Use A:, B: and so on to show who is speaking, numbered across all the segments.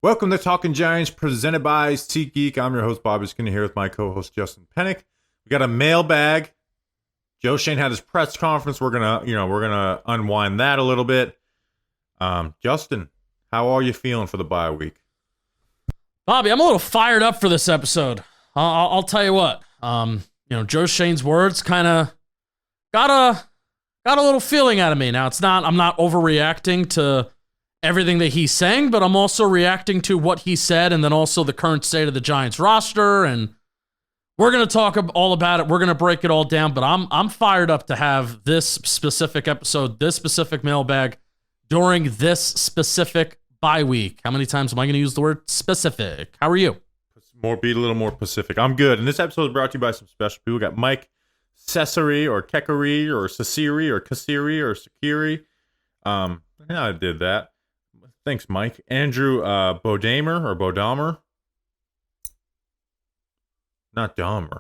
A: Welcome to Talking Giants, presented by SeatGeek. I'm your host, Bobby Skinner, here with my co-host, Justin Pennick. We got a mailbag. Joe Schoen had his press conference. We're gonna unwind that a little bit. Justin, how are you feeling for the bye week?
B: Bobby, I'm a little fired up for this episode. I'll tell you what. Joe Schoen's words kind of got a little feeling out of me. Now, I'm not overreacting to everything that he's saying, but I'm also reacting to what he said and then also the current state of the Giants roster, and we're going to talk all about it. We're going to break it all down, but I'm fired up to have this specific episode, this specific mailbag during this specific bye week. How many times am I going to use the word specific? How are you?
A: Be a little more Pacific. I'm good. And this episode is brought to you by some special people. We got Mike Cesare or Kekari or Sasiri or Kasiri or Sakiri. Yeah, I did that. Thanks, Mike. Andrew Bodamer. Not Dahmer,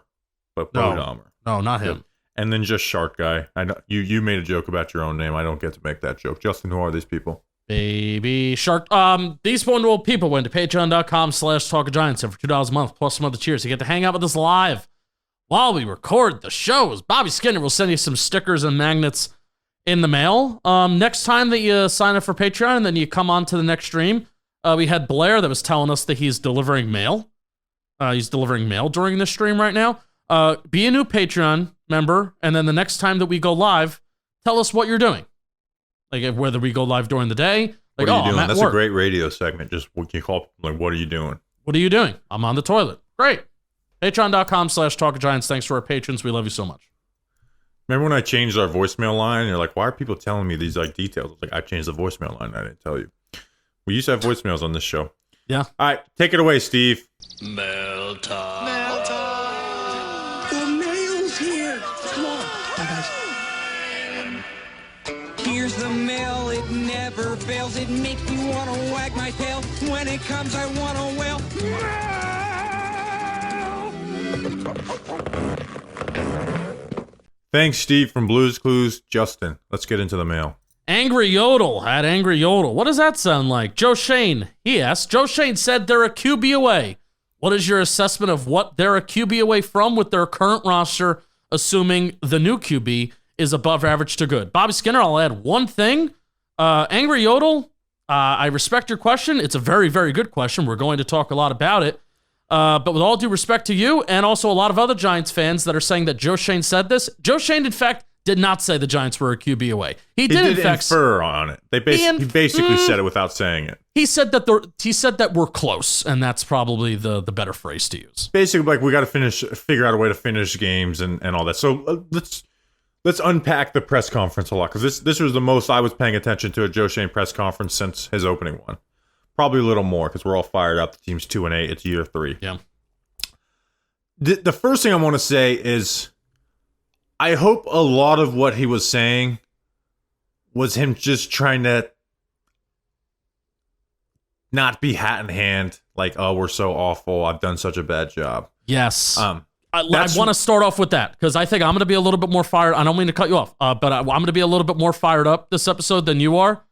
A: but Bodamer.
B: No, not him.
A: And then just Shark Guy. I know you made a joke about your own name. I don't get to make that joke. Justin, who are these people?
B: Baby Shark. These wonderful people went to patreon.com/talkofgiants for $2 a month plus some other cheers. You get to hang out with us live while we record the shows. Bobby Skinner will send you some stickers and magnets in the mail. Next time that you sign up for Patreon and then you come on to the next stream, we had Blair that was telling us that he's delivering mail. He's delivering mail during this stream right now. Be a new Patreon member, and then the next time that we go live, tell us what you're doing. Like whether we go live during the day. Like,
A: what are you doing? That's
B: work.
A: A great radio segment. Just what you call like, what are you doing?
B: What are you doing? I'm on the toilet. Great. Patreon.com/talkofgiants. Thanks to our patrons. We love you so much.
A: Remember when I changed our voicemail line? You're like, why are people telling me these like details? Like, I changed the voicemail line. I didn't tell you. We used to have voicemails on this show.
B: Yeah.
A: All right, take it away, Steve.
C: Mail time.
D: Mail time. The mail's here. Come on. Bye, guys. Here's the mail. It never fails. It makes me want to wag my tail. When it comes, I want to wail.
A: Thanks, Steve from Blues Clues. Justin, let's get into the mail.
B: Angry Yodel had Angry Yodel. What does that sound like? Joe Schoen, he asked. Joe Schoen said they're a QB away. What is your assessment of what they're a QB away from with their current roster, assuming the new QB is above average to good? Bobby Skinner, I'll add one thing. Angry Yodel, I respect your question. It's a very, very good question. We're going to talk a lot about it. But with all due respect to you and also a lot of other Giants fans that are saying that Joe Schoen said this, Joe Schoen, in fact, did not say the Giants were a QB away. He did in fact
A: infer on it. He basically said it without saying it.
B: He said that we're close, and that's probably the better phrase to use.
A: Basically, like we got to figure out a way to finish games and all that. So let's unpack the press conference a lot, because this was the most I was paying attention to a Joe Schoen press conference since his opening one. Probably a little more because we're all fired up. The team's 2-8. It's year 3.
B: Yeah.
A: The first thing I want to say is, I hope a lot of what he was saying was him just trying to not be hat in hand, like, oh, we're so awful. I've done such a bad job.
B: Yes. I want to start off with that because I think I'm going to be a little bit more fired. I don't mean to cut you off, but I'm going to be a little bit more fired up this episode than you are.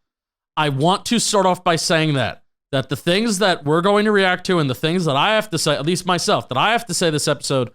B: I want to start off by saying that the things that we're going to react to and the things that I have to say, at least myself, that I have to say this episode,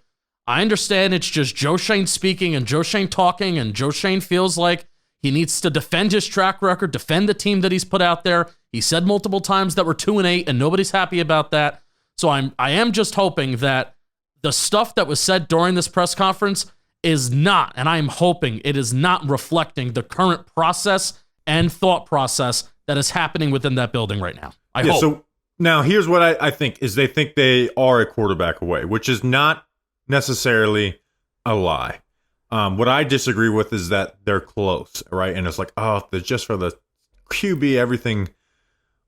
B: I understand it's just Joe Schoen speaking and Joe Schoen talking, and Joe Schoen feels like he needs to defend his track record, defend the team that he's put out there. He said multiple times that we're 2-8 and nobody's happy about that. So I am just hoping that the stuff that was said during this press conference is not, and I am hoping it is not reflecting the current process and thought process that is happening within that building right now. I hope.
A: So now here's what I think is they think they are a quarterback away, which is not necessarily a lie. What I disagree with is that they're close, right? And it's like, oh, just for the QB, everything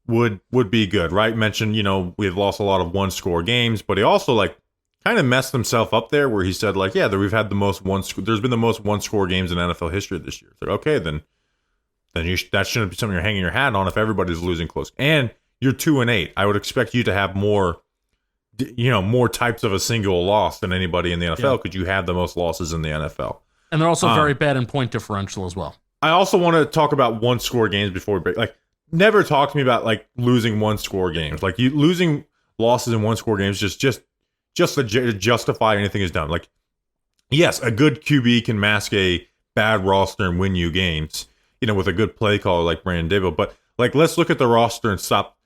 A: would be good, right? Mentioned, we've lost a lot of one-score games, but he also like kind of messed himself up there where he said like, yeah, we've had the most there's been the most one-score games in NFL history this year. It's like, okay, then that shouldn't be something you're hanging your hat on if everybody's losing close. And you're 2-8. I would expect you to have more types of a single loss than anybody in the NFL because you have the most losses in the NFL.
B: And they're also very bad in point differential as well.
A: I also want to talk about one-score games before we break. Like, never talk to me about like losing one score games. Like you losing losses in one score games just to justify anything is done. Like, yes, a good QB can mask a bad roster and win you games, with a good play caller like Brandon Devito. But like, let's look at the roster and stop,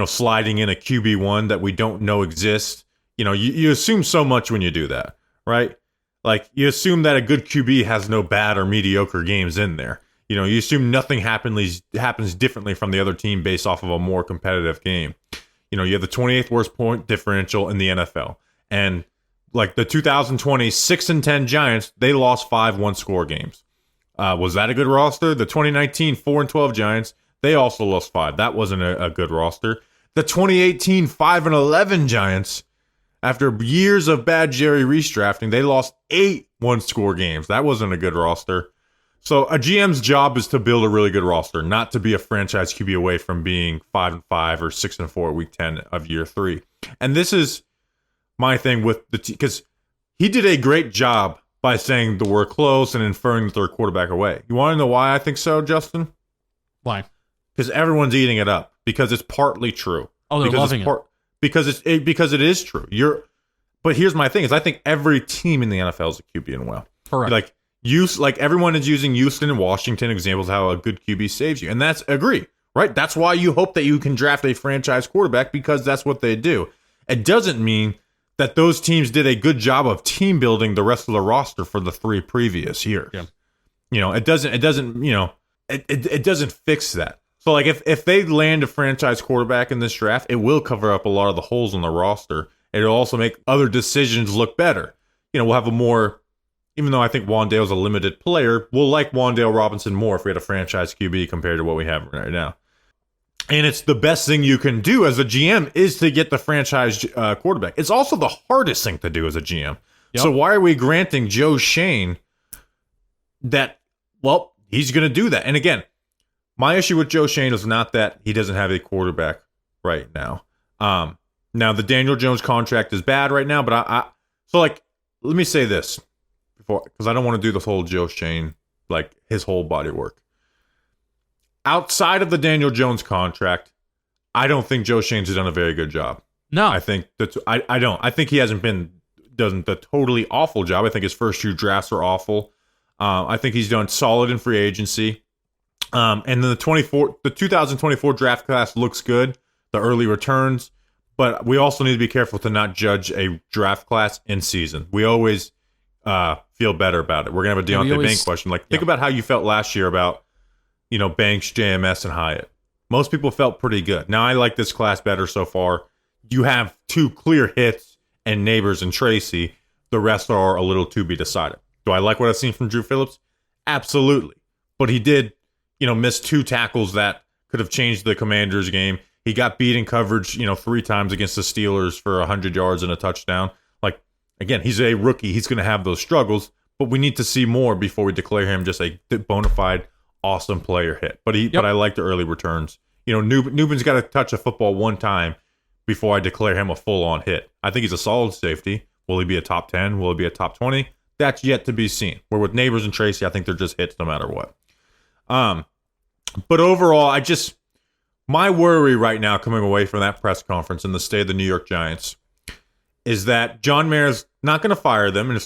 A: sliding in a QB1 that we don't know exists. You assume so much when you do that, right? Like, you assume that a good QB has no bad or mediocre games in there. You assume nothing happens differently from the other team based off of a more competitive game. You have the 28th worst point differential in the NFL. And like the 2020 6-10 Giants, they lost 5 one-score games. Was that a good roster? The 2019 4-12 Giants, they also lost 5. That wasn't a good roster. The 2018 5-11 Giants, after years of bad Jerry Reese drafting, they lost 8 one-score games. That wasn't a good roster. So a GM's job is to build a really good roster, not to be a franchise QB away from being 5-5 or 6-4 week 10 of year 3. And this is my thing with the team, because he did a great job by saying that we're close and inferring that they're a quarterback away. You want to know why I think so, Justin?
B: Why?
A: Because everyone's eating it up. Because it's partly true.
B: Oh, they're loving it.
A: Because it is true. But here's my thing: is I think every team in the NFL is a QB and well.
B: Correct.
A: Like everyone is using Houston and Washington examples of how a good QB saves you, and that's agree, right? That's why you hope that you can draft a franchise quarterback, because that's what they do. It doesn't mean that those teams did a good job of team building the rest of the roster for the 3 previous years.
B: Yeah.
A: It doesn't fix that. So like if they land a franchise quarterback in this draft, it will cover up a lot of the holes in the roster. It'll also make other decisions look better. We'll have a more, even though I think Wandale's a limited player, we'll like Wandale Robinson more if we had a franchise QB compared to what we have right now. And it's the best thing you can do as a GM is to get the franchise quarterback. It's also the hardest thing to do as a GM. Yep. So why are we granting Joe Shane that, well, he's going to do that? And again, my issue with Joe Shane is not that he doesn't have a quarterback right now. Now, the Daniel Jones contract is bad right now, but so let me say this before, because I don't want to do the whole Joe Shane, like his whole body work. Outside of the Daniel Jones contract, I don't think Joe Shane's done a very good job.
B: No.
A: I think that I don't. I think he hasn't done the totally awful job. I think his first 2 drafts are awful. I think he's done solid in free agency. And then the 2024 draft class looks good, the early returns, but we also need to be careful to not judge a draft class in season. We always feel better about it. We're going to have a Deontay Banks question. Think about how you felt last year about, Banks, JMS, and Hyatt. Most people felt pretty good. Now, I like this class better so far. You have 2 clear hits and Neighbors and Tracy. The rest are a little to be decided. Do I like what I've seen from Drew Phillips? Absolutely. But he did missed 2 tackles that could have changed the Commanders game. He got beat in coverage, 3 times against the Steelers for 100 yards and a touchdown. Again, he's a rookie. He's going to have those struggles, but we need to see more before we declare him just a bona fide awesome player hit. But I like the early returns. Newman's got to touch a football 1 time before I declare him a full-on hit. I think he's a solid safety. Will he be a top 10? Will he be a top 20? That's yet to be seen. Where with Neighbors and Tracy, I think they're just hits no matter what. But overall, my worry right now coming away from that press conference in the state of the New York Giants is that John Mara's not going to fire them, and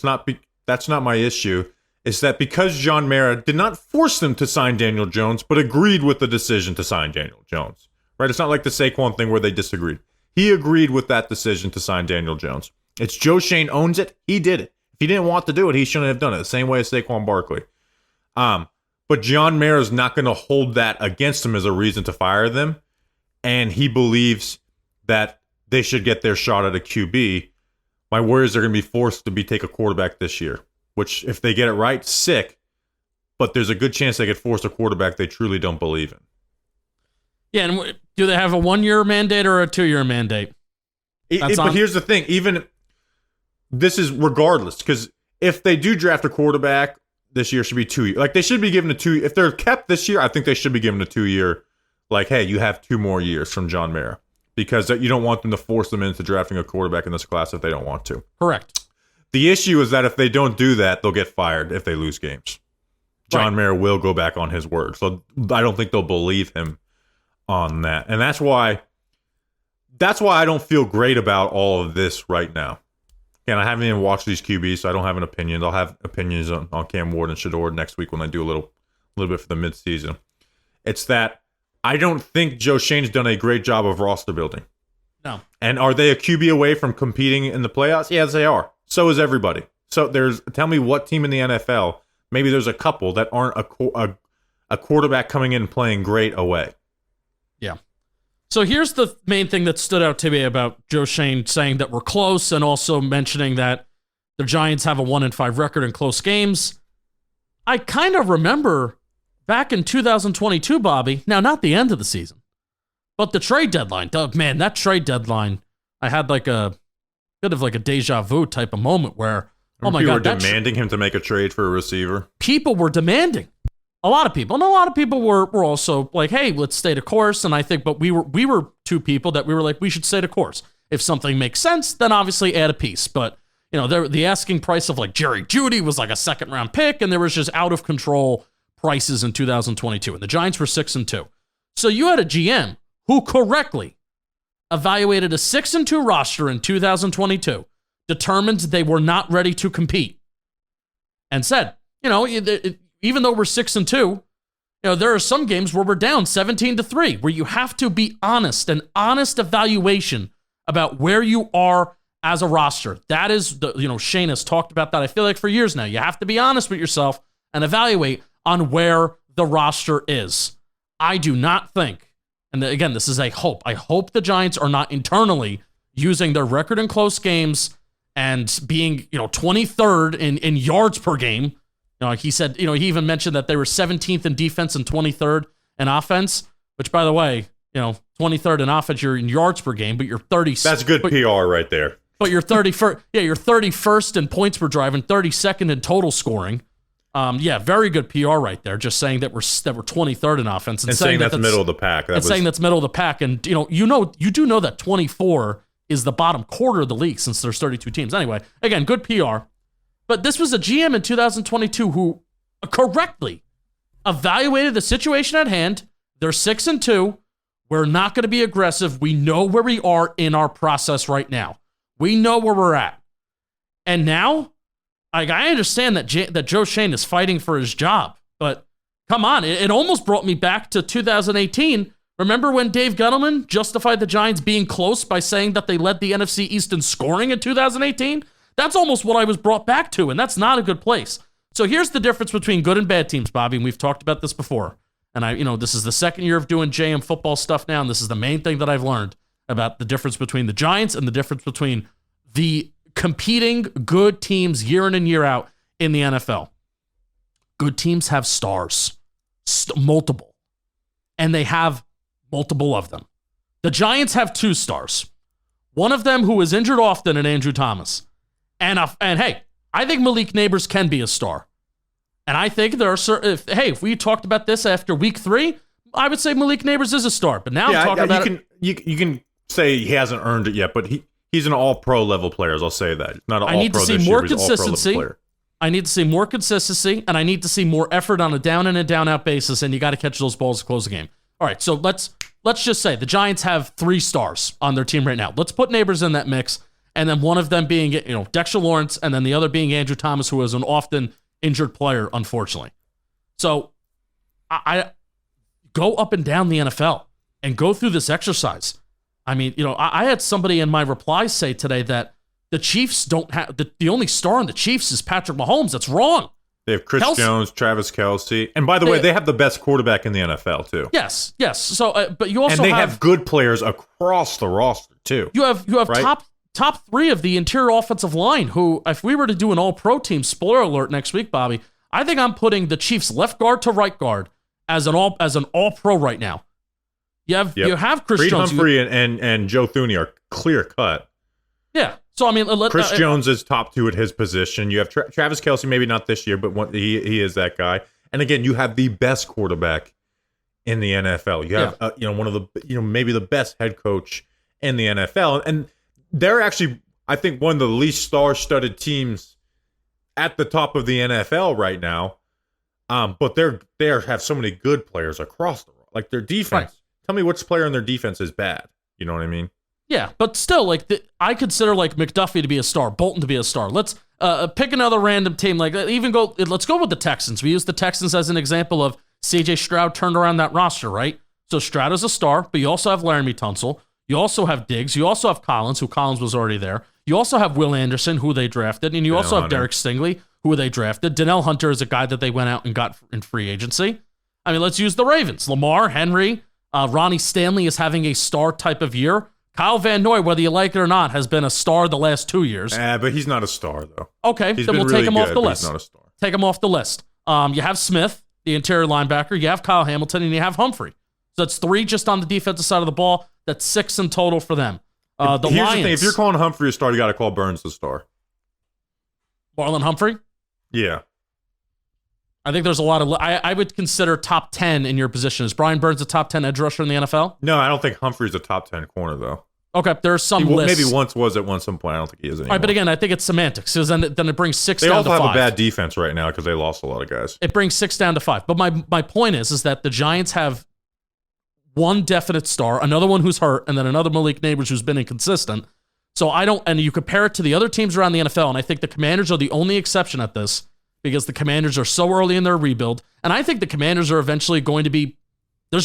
A: that's not my issue. It's that because John Mara did not force them to sign Daniel Jones, but agreed with the decision to sign Daniel Jones. Right? It's not like the Saquon thing where they disagreed. He agreed with that decision to sign Daniel Jones. It's Joe Shane owns it. He did it. If he didn't want to do it, he shouldn't have done it. The same way as Saquon Barkley. But John Mara is not going to hold that against him as a reason to fire them. And he believes that they should get their shot at a QB. My worry is they're going to be forced to take a quarterback this year, which if they get it right, sick. But there's a good chance they get forced a quarterback they truly don't believe in.
B: Yeah, and do they have a 1-year mandate or a 2-year mandate?
A: But here's the thing. Even this is regardless, because if they do draft a quarterback, this year should be 2 years. They should be given a 2. If they're kept this year, I think they should be given a 2-year. Hey, you have 2 more years from John Mara, because you don't want them to force them into drafting a quarterback in this class if they don't want to.
B: Correct.
A: The issue is that if they don't do that, they'll get fired if they lose games. John Mara will go back on his word, so I don't think they'll believe him on that. And that's why I don't feel great about all of this right now. And I haven't even watched these QBs, so I don't have an opinion. I'll have opinions on Cam Ward and Shador next week when I do a little bit for the midseason. It's that I don't think Joe Shane's done a great job of roster building.
B: No.
A: And are they a QB away from competing in the playoffs? Yes, they are. So is everybody. So tell me what team in the NFL, maybe there's a couple that aren't a quarterback coming in and playing great away.
B: Yeah. So here's the main thing that stood out to me about Joe Shane saying that we're close and also mentioning that the Giants have a 1-5 record in close games. I kind of remember back in 2022, Bobby, now not the end of the season, but the trade deadline. Man, that trade deadline, I had like a bit of like a deja vu type of moment where, oh my God.
A: People were demanding him to make a trade for a receiver.
B: People were demanding. A lot of people. And a lot of people were also like, hey, let's stay the course. And I think, but we were two people that we were like, we should stay the course. If something makes sense, then obviously add a piece. But, you know, the asking price of like Jerry Jeudy was like a 2nd-round pick, and there was just out of control prices in 2022. And the Giants were 6-2. So you had a GM who correctly evaluated a 6-2 roster in 2022, determined they were not ready to compete, and said, you know, even though we're 6-2, you know, there are some games where we're down 17-3, where you have to be honest, an honest evaluation about where you are as a roster. That is, Shane has talked about that, I feel like, for years now. You have to be honest with yourself and evaluate on where the roster is. I do not think, and again, this is a hope. I hope the Giants are not internally using their record in close games and being, 23rd in yards per game. He said, he even mentioned that they were 17th in defense and 23rd in offense, which, by the way, 23rd in offense, you're in yards per game, but you're 30.
A: That's good PR right there.
B: But you're 31st. Yeah, you're 31st in points per drive and 32nd in total scoring. Very good PR right there. Just saying that we're 23rd in offense
A: and saying that's middle of the pack.
B: Saying that's middle of the pack, and you do know that 24 is the bottom quarter of the league since there's 32 teams. Anyway, again, good PR. But this was a GM in 2022 who correctly evaluated the situation at hand. They're 6-2. We're not going to be aggressive. We know where we are in our process right now. We know where we're at. And now, I understand that Joe Shane is fighting for his job. But come on, it almost brought me back to 2018. Remember when Dave Gettleman justified the Giants being close by saying that they led the NFC East in scoring in 2018? That's almost what I was brought back to, and that's not a good place. So here's the difference between good and bad teams, Bobby, and we've talked about this before. And this is the second year of doing JM football stuff now, and this is the main thing that I've learned about the difference between the Giants and the difference between the competing good teams year in and year out in the NFL. Good teams have stars, multiple, and they have multiple of them. The Giants have 2 stars. One of them who is injured often, and Andrew Thomas. And hey, I think Malik Neighbors can be a star. And I think there are certain, if we talked about this after week 3, I would say Malik Neighbors is a star. But now I'm talking about
A: you can say he hasn't earned it yet, but he's an all-pro level player. I'll say that. Not an all-pro.
B: I need to see more consistency.
A: I
B: need to see more consistency, and I need to see more effort on a down in and down out basis. And you got to catch those balls to close the game. All right, so let's just say the Giants have 3 stars on their team right now. Let's put Neighbors in that mix. And then one of them being, Dexter Lawrence, and then the other being Andrew Thomas, who is an often injured player, unfortunately. So I go up and down the NFL and go through this exercise. I mean, I had somebody in my replies say today that the Chiefs don't have, the only star on the Chiefs is Patrick Mahomes. That's wrong.
A: They have Chris Jones, Travis Kelce. And by the way, they have the best quarterback in the NFL, too.
B: Yes. So, but you also
A: have good players across the roster, too.
B: You have right? top 3 of the interior offensive line, who, if we were to do an all-pro team, spoiler alert next week, Bobby, I think I'm putting the Chiefs left guard to right guard as an all-pro right now. You have Chris
A: Creed
B: Jones.
A: Humphrey and Joe Thuney are clear cut.
B: Yeah. So, I mean,
A: Chris Jones is top 2 at his position. You have Travis Kelce, maybe not this year, but he is that guy. And again, you have the best quarterback in the NFL. You have one of the maybe the best head coach in the NFL, and they're actually, I think, one of the least star-studded teams at the top of the NFL right now. But they have so many good players across the road. Like their defense, Tell me which player in their defense is bad. You know what I mean?
B: Yeah, but still, like I consider like McDuffie to be a star, Bolton to be a star. Let's pick another random team. Like let's go with the Texans. We use the Texans as an example of C.J. Stroud turned around that roster, right? So Stroud is a star, but you also have Laramie Tunsil. You also have Diggs. You also have Collins, who Collins was already there. You also have Will Anderson, who they drafted, and you also have Derek Stingley, who they drafted. Donnell Hunter is a guy that they went out and got in free agency. I mean, let's use the Ravens. Lamar, Henry, Ronnie Stanley is having a star type of year. Kyle Van Noy, whether you like it or not, has been a star the last 2 years.
A: But he's not a star, though.
B: Okay, then we'll take him off the list.
A: He's not a star.
B: Take him off the list. You have Smith, the interior linebacker. You have Kyle Hamilton, and you have Humphrey. So that's 3 just on the defensive side of the ball. That's 6 in total for them.
A: Here's
B: Lions.
A: the thing. If you're calling Humphrey a star, you got to call Burns the star.
B: Marlon Humphrey?
A: Yeah.
B: I think there's a lot of... I would consider top 10 in your position. Is Brian Burns a top 10 edge rusher in the NFL?
A: No, I don't think Humphrey's a top 10 corner, though.
B: Okay, there's some lists.
A: Maybe once was at some point. I don't think he is anymore.
B: All right, but again, I think it's semantics. Because then it brings 6 down to 5.
A: They also have a bad defense right now because they lost a lot of guys.
B: It brings 6 down to 5. But my point is that the Giants have one definite star, another one who's hurt, and then another Malik Neighbors who's been inconsistent. So and you compare it to the other teams around the NFL, and I think the Commanders are the only exception at this because the Commanders are so early in their rebuild. And I think the Commanders are eventually there's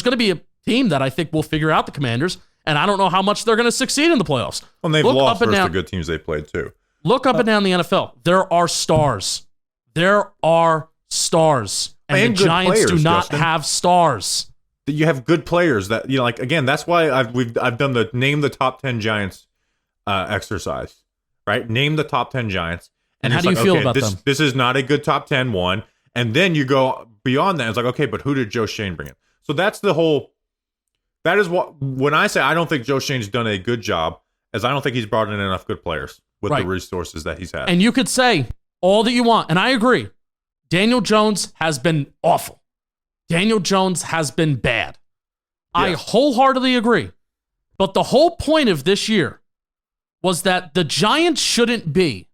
B: going to be a team that I think will figure out the Commanders, and I don't know how much they're going to succeed in the playoffs.
A: Well, they've lost versus the good teams they played too.
B: Look up and down the NFL. There are stars. There are stars. And the Giants do not have stars.
A: You have good players that, like, again, that's why I've done the name the top 10 Giants exercise, right? Name the top 10 Giants.
B: And how do you feel about them?
A: This is not a good top 10 one. And then you go beyond that. It's like, okay, but who did Joe Shane bring in? So that is what, when I say I don't think Joe Shane's done a good job, as I don't think he's brought in enough good players with the resources that he's had.
B: And you could say all that you want, and I agree. Daniel Jones has been awful. Daniel Jones has been bad. Yeah. I wholeheartedly agree. But the whole point of this year was that the Giants shouldn't be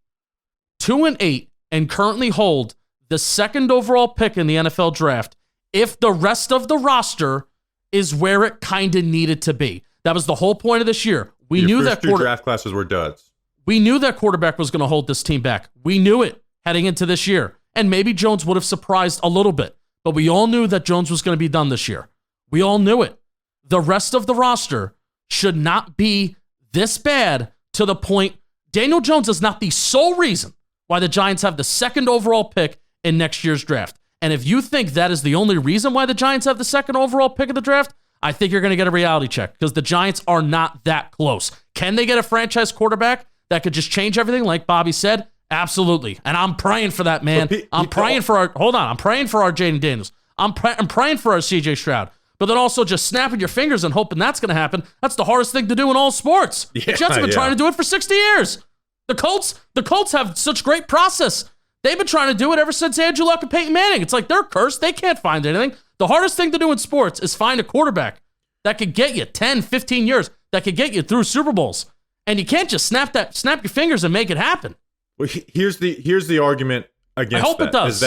B: 2-8 and currently hold the 2nd overall pick in the NFL draft if the rest of the roster is where it kind of needed to be. That was the whole point of this year. We knew that
A: two draft classes were duds.
B: We knew that quarterback was going to hold this team back. We knew it heading into this year. And maybe Jones would have surprised a little bit. But we all knew that Jones was going to be done this year. We all knew it. The rest of the roster should not be this bad to the point. Daniel Jones is not the sole reason why the Giants have the 2nd overall pick in next year's draft. And if you think that is the only reason why the Giants have the 2nd overall pick of the draft, I think you're going to get a reality check because the Giants are not that close. Can they get a franchise quarterback that could just change everything like Bobby said? Absolutely. And I'm praying for that, man. I'm praying for our Jaden Daniels. I'm praying for our CJ Stroud. But then also just snapping your fingers and hoping that's going to happen. That's the hardest thing to do in all sports. The Jets have been trying to do it for 60 years. The Colts have such great process. They've been trying to do it ever since Andrew Luck and Peyton Manning. It's like they're cursed. They can't find anything. The hardest thing to do in sports is find a quarterback that could get you 10, 15 years, that could get you through Super Bowls. And you can't just snap your fingers and make it happen.
A: Well, here's the argument against that. I hope it does.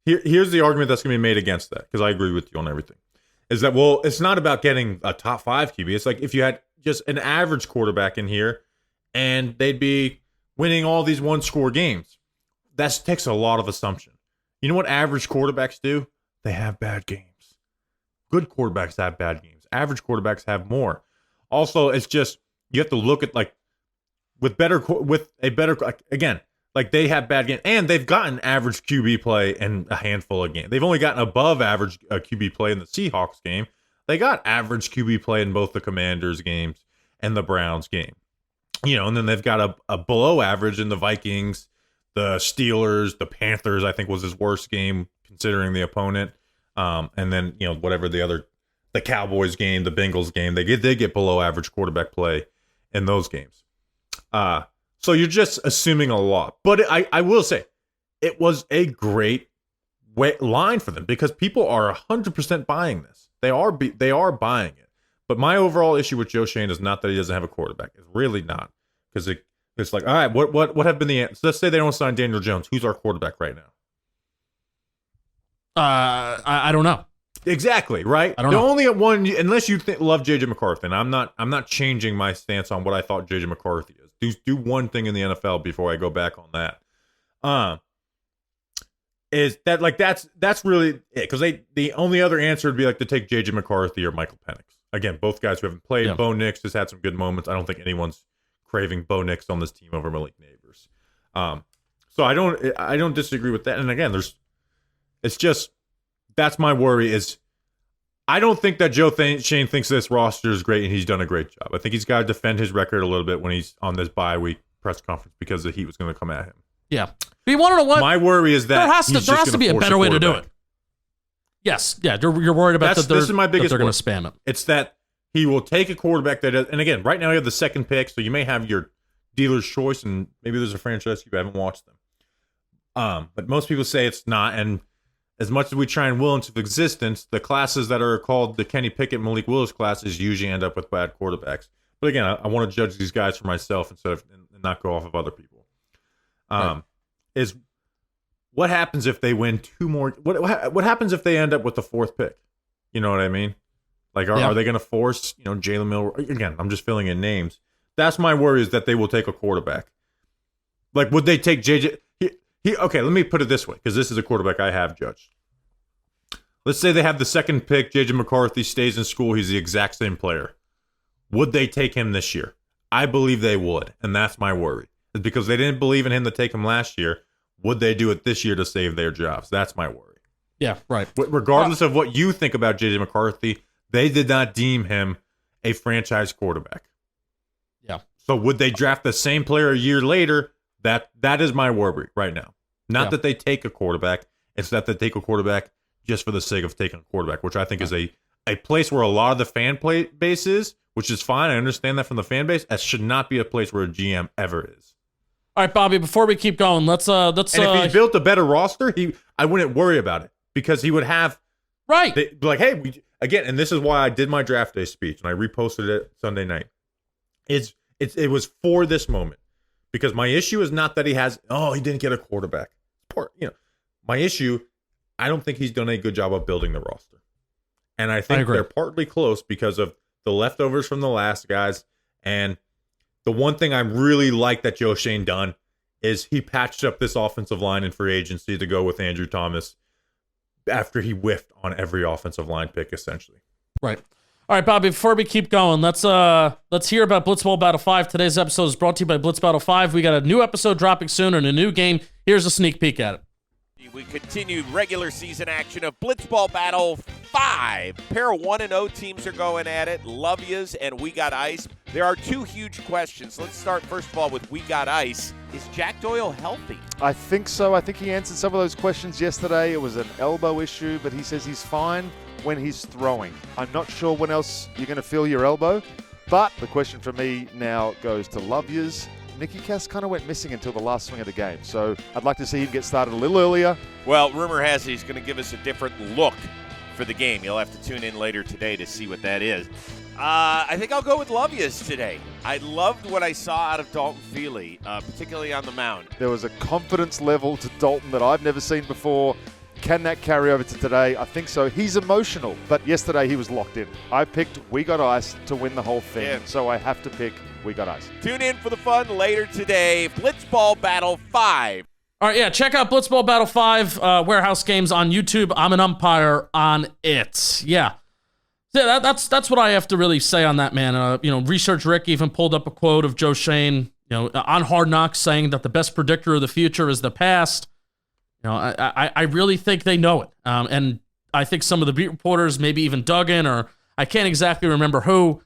A: Here's the argument that's going to be made against that, because I agree with you on everything. Is that, well, it's not about getting a top 5 QB. It's like if you had just an average quarterback in here and they'd be winning all these one-score games. That takes a lot of assumption. You know what average quarterbacks do? They have bad games. Good quarterbacks have bad games. Average quarterbacks have more. Also, it's just, you have to look at, like, again, like, they have bad games, and they've gotten average QB play in a handful of games. They've only gotten above average QB play in the Seahawks game. They got average QB play in both the Commanders games and the Browns game. And then they've got a below average in the Vikings, the Steelers, the Panthers, I think was his worst game considering the opponent. And then, whatever the Cowboys game, the Bengals game, they get below average quarterback play in those games. So you're just assuming a lot. But I will say, it was a great line for them because people are 100% buying this. They are buying it. But my overall issue with Joe Shane is not that he doesn't have a quarterback. It's really not. Because it's like, all right, what have been the answers? Let's say they don't sign Daniel Jones. Who's our quarterback right now?
B: I don't know.
A: Exactly, right?
B: I don't
A: the
B: know.
A: only one, unless you love JJ McCarthy, and I'm not changing my stance on what I thought JJ McCarthy is. Do one thing in the NFL before I go back on that. Is that like that's really it? Because the only other answer would be like to take JJ McCarthy or Michael Penix. Again, both guys who haven't played.
B: Yeah.
A: Bo Nix has had some good moments. I don't think anyone's craving Bo Nix on this team over Malik Neighbors. So I don't disagree with that. And again, it's just that's my worry is I don't think that Joe Shane thinks this roster is great and he's done a great job. I think he's got to defend his record a little bit when he's on this bye week press conference because the heat was going to come at him.
B: Yeah. But you want to know what?
A: My worry is that
B: there has to be a better way to do it. Yes. Yeah. You're worried about that. This is my biggest. They're going to spam it.
A: It's that he will take a quarterback that, and again, right now you have the second pick, so you may have your dealer's choice, and maybe there's a franchise you haven't watched them. But most people say it's not, and as much as we try and will into existence, the classes that are called the Kenny Pickett, Malik Willis classes usually end up with bad quarterbacks. But again, I want to judge these guys for myself instead of and not go off of other people.
B: Right.
A: Is what happens if they win two more? What happens if they end up with the fourth pick? You know what I mean? Like, are they going to force Jalen Milroe again? I'm just filling in names. That's my worry is that they will take a quarterback. Like, would they take JJ? Okay, let me put it this way because this is a quarterback I have judged. Let's say they have the second pick. JJ McCarthy stays in school. He's the exact same player. Would they take him this year? I believe they would, and that's my worry. It's because they didn't believe in him to take him last year. Would they do it this year to save their jobs? That's my worry.
B: Yeah, right.
A: Regardless of what you think about JJ McCarthy, they did not deem him a franchise quarterback.
B: Yeah.
A: So would they draft the same player a year later? That is my worry right now. Not that they take a quarterback. It's that they take a quarterback just for the sake of taking a quarterback, which I think is a place where a lot of the fan base is, which is fine. I understand that from the fan base. That should not be a place where a GM ever is. All
B: right, Bobby, before we keep going, let's
A: and if he built a better roster, I wouldn't worry about it because he would have like, hey, again, and this is why I did my draft day speech and I reposted it Sunday night. It was for this moment because my issue is not that he didn't get a quarterback. My issue, I don't think he's done a good job of building the roster, and I think they're partly close because of the leftovers from the last guys. And the one thing I really like that Joe Shane done is he patched up this offensive line in free agency to go with Andrew Thomas after he whiffed on every offensive line pick, essentially.
B: Right. All right, Bobby, before we keep going, let's hear about Blitzball Battle 5. Today's episode is brought to you by Blitz Battle 5. We got a new episode dropping soon and a new game. Here's a sneak peek at it.
E: We continued regular season action of Blitzball Battle 5. Pair of 1-0 teams are going at it, Love Yas and We Got Ice. There are two huge questions. Let's start first of all with We Got Ice. Is Jack Doyle healthy?
F: I think so. I think he answered some of those questions yesterday. It was an elbow issue, but he says he's fine when he's throwing. I'm not sure when else you're going to feel your elbow, but the question for me now goes to Love Yas. Nicky Cass kind of went missing until the last swing of the game, so I'd like to see him get started a little earlier.
E: Well, rumor has it he's going to give us a different look for the game. You'll have to tune in later today to see what that is. I think I'll go with Love Yas today. I loved what I saw out of Dalton Feely, particularly on the mound.
F: There was a confidence level to Dalton that I've never seen before. Can that carry over to today? I think so. He's emotional, but yesterday he was locked in. I picked We Got Ice to win the whole thing, so I have to pick We Got Ice.
E: Tune in for the fun later today. Blitzball Battle 5.
B: All right, yeah, check out Blitzball Battle 5 Warehouse Games on YouTube. I'm an umpire on it. Yeah, that's what I have to really say on that, man. Research Rick even pulled up a quote of Joe Shane, on Hard Knocks saying that the best predictor of the future is the past. I really think they know it. And I think some of the beat reporters maybe even dug in, or I can't exactly remember who,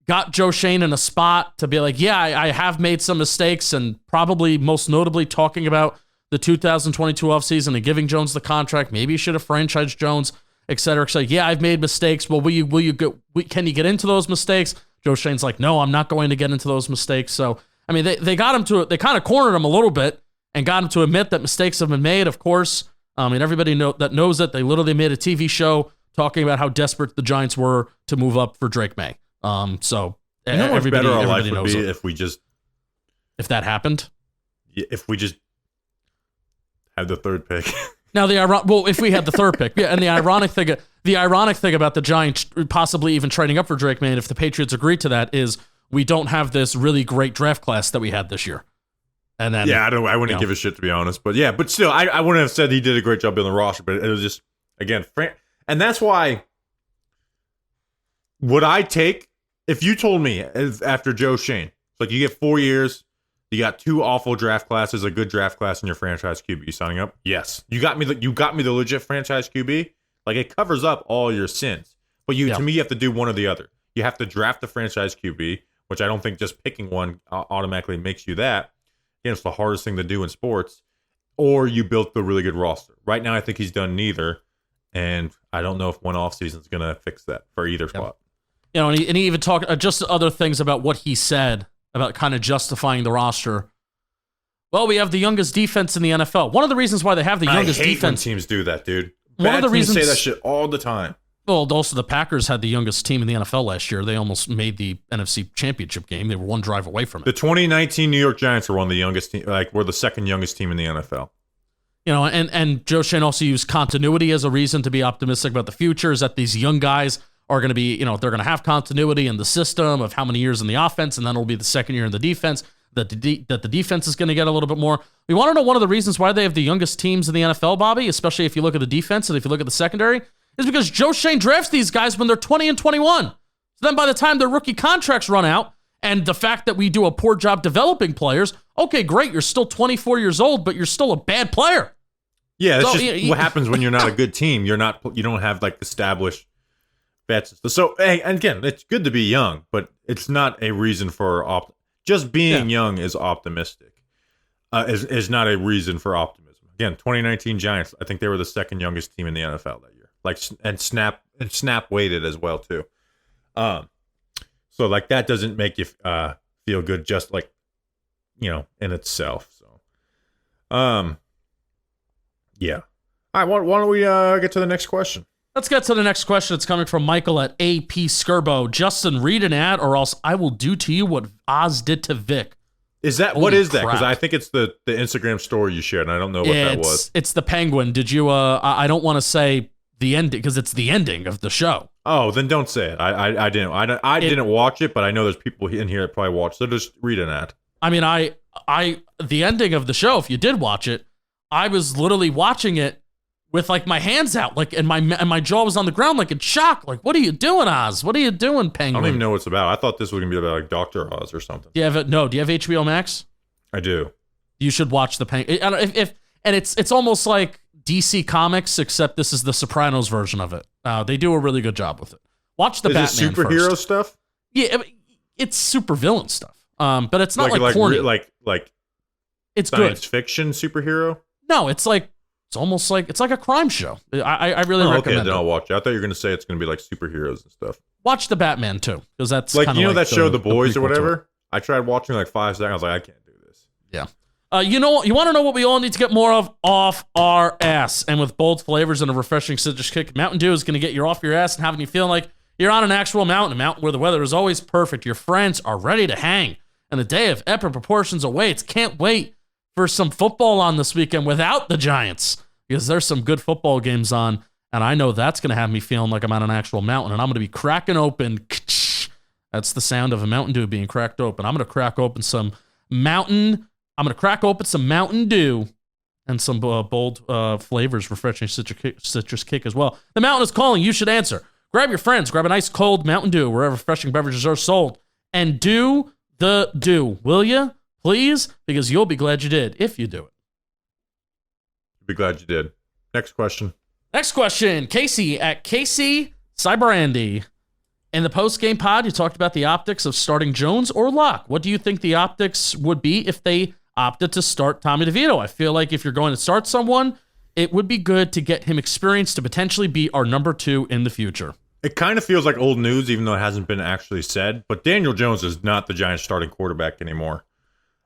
B: got Joe Shane in a spot to be like, yeah, I have made some mistakes, and probably most notably talking about the 2022 offseason and giving Jones the contract. Maybe you should have franchised Jones, et cetera, et cetera. Yeah, I've made mistakes. Well, can you get into those mistakes? Joe Shane's like, no, I'm not going to get into those mistakes. So, I mean, they got him to it. They kind of cornered him a little bit and got him to admit that mistakes have been made, of course. And everybody knows it. They literally made a TV show talking about how desperate the Giants were to move up for Drake May. So
A: everybody better our life would be
B: if that happened.
A: If we just had the third pick.
B: Now if we had the third pick, yeah, and the ironic thing about the Giants possibly even trading up for Drake May, if the Patriots agree to that, is we don't have this really great draft class that we had this year. And then
A: I wouldn't give a shit, to be honest. But yeah, but still, I wouldn't have said he did a great job building the roster. But it was just, again, and that's why. Would I take if you told me after Joe Shane, it's like you get 4 years, you got 2 awful draft classes, a good draft class, in your franchise QB, you signing up? Yes, you got me the legit franchise QB. Like, it covers up all your sins. But to me, you have to do one or the other. You have to draft the franchise QB, which I don't think just picking one automatically makes you that. Again, it's the hardest thing to do in sports. Or you built the really good roster. Right now, I think he's done neither, and I don't know if one offseason is going to fix that for either spot.
B: You know, and he even talked just other things about what he said about kind of justifying the roster. Well, we have the youngest defense in the NFL. One of the reasons why they have the youngest defense.
A: When teams do that, dude.
B: One of the reasons
A: say that shit all the time.
B: Well, also the Packers had the youngest team in the NFL last year. They almost made the NFC Championship game. They were one drive away from it.
A: The 2019 New York Giants were one of the youngest team, we're the second youngest team in the NFL.
B: You know, and Joe Shane also used continuity as a reason to be optimistic about the future, is that these young guys are going to be, they're going to have continuity in the system of how many years in the offense, and then it'll be the second year in the defense, that the defense is going to get a little bit more. We want to know one of the reasons why they have the youngest teams in the NFL, Bobby, especially if you look at the defense and if you look at the secondary, is because Joe Shane drafts these guys when they're 20 and 21. So then by the time their rookie contracts run out, and the fact that we do a poor job developing players, okay, great, you're still 24 years old, but you're still a bad player.
A: Yeah, that's just what happens when you're not a good team. You don't have like established vets. So, hey, and again, it's good to be young, but it's not a reason for just being young is optimistic. Is not a reason for optimism. Again, 2019 Giants, I think they were the second youngest team in the NFL that year. Like, and Snap weighted as well too. So like that doesn't make you feel good, just like in itself. So, yeah. All right, why don't we get to the next question?
B: Let's get to the next question. It's coming from Michael at AP Skirbo. Justin, read an ad or else I will do to you what Oz did to Vic.
A: Is that, what is that? Because I think it's the Instagram story you shared, and I don't know what that was.
B: It's the penguin. Did you, I don't want to say the ending, because it's the ending of the show.
A: Oh, then don't say it. I didn't watch it, but I know there's people in here that probably watched, so just read an ad.
B: I mean, the ending of the show, if you did watch it, I was literally watching it with like my hands out, like, and my jaw was on the ground, like in shock. Like, what are you doing, Oz? What are you doing, Penguin?
A: I don't even know what it's about. I thought this was gonna be about like Dr. Oz or something.
B: Do you have HBO Max?
A: I do.
B: You should watch the Penguin. And it's almost like DC Comics, except this is the Sopranos version of it. They do a really good job with it. Watch the Batman.
A: Is it superhero
B: first.
A: Stuff?
B: Yeah, it's super villain stuff. But it's not like corny.
A: Like
B: it's
A: science
B: good.
A: fiction superhero.
B: No, it's almost like it's like a crime show. I really recommend
A: okay,
B: it.
A: then I'll watch it. I thought you were gonna say it's gonna be like superheroos and stuff.
B: Watch the Batman too, because that's
A: like,
B: like
A: that show The Boys or whatever. I tried watching like 5 seconds. I was like, I can't do this.
B: Yeah. You want to know what we all need to get more of? Off our ass. And with bold flavors and a refreshing citrus kick, Mountain Dew is going to get you off your ass and having you feel like you're on an actual mountain, a mountain where the weather is always perfect. Your friends are ready to hang, and a day of epic proportions awaits. Can't wait for some football on this weekend without the Giants, because there's some good football games on, and I know that's going to have me feeling like I'm on an actual mountain, and I'm going to be cracking open. That's the sound of a Mountain Dew being cracked open. I'm going to crack open some Mountain Dew and some bold flavors, refreshing citrus kick as well. The mountain is calling. You should answer. Grab your friends. Grab a nice cold Mountain Dew wherever refreshing beverages are sold. And do the do, will you? Please? Because you'll be glad you did if you do it.
A: You'll be glad you did. Next question.
B: Casey at Casey Cyberandy. In the post-game pod, you talked about the optics of starting Jones or Locke. What do you think the optics would be if they opted to start Tommy DeVito? I feel like if you're going to start someone, it would be good to get him experience to potentially be our number 2 in the future.
A: It kind of feels like old news, even though it hasn't been actually said. But Daniel Jones is not the Giants' starting quarterback anymore.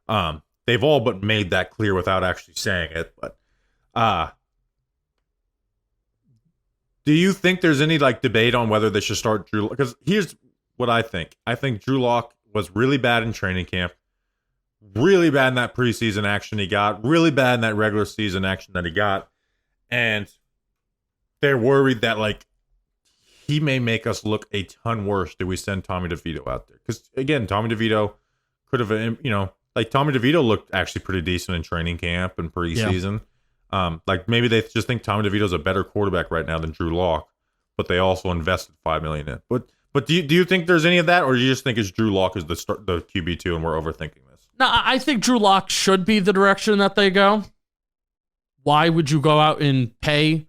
A: They've all but made that clear without actually saying it. But do you think there's any like debate on whether they should start Drew? Because here's what I think. I think Drew Lock was really bad in training camp, really bad in that preseason action he got, really bad in that regular season action that he got. And they're worried that, like, he may make us look a ton worse if we send Tommy DeVito out there. Because, again, Tommy DeVito could have, like, Tommy DeVito looked actually pretty decent in training camp and preseason. Yeah. Like, maybe they just think Tommy DeVito's a better quarterback right now than Drew Lock, but they also invested $5 million in. But do you think there's any of that, or do you just think it's Drew Lock is the QB2 and we're overthinking this?
B: No, I think Drew Lock should be the direction that they go. Why would you go out and pay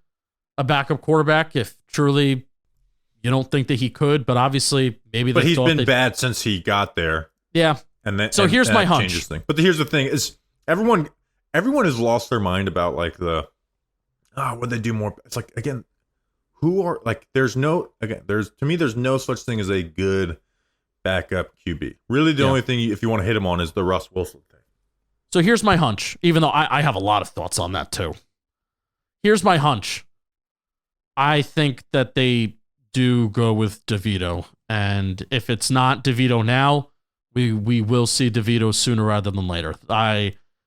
B: a backup quarterback if truly you don't think that he could? But obviously, maybe.
A: But he's been bad since he got there.
B: Yeah.
A: And then,
B: so here's my hunch.
A: But here's the thing: is everyone has lost their mind about like would they do more? It's like, again, who are like? There's no such thing as a good backup QB. Really, the only thing if you want to hit him on is the Russ Wilson thing.
B: So here's my hunch, even though I have a lot of thoughts on that too. Here's my hunch. I think that they do go with DeVito. And if it's not DeVito now, we will see DeVito sooner rather than later.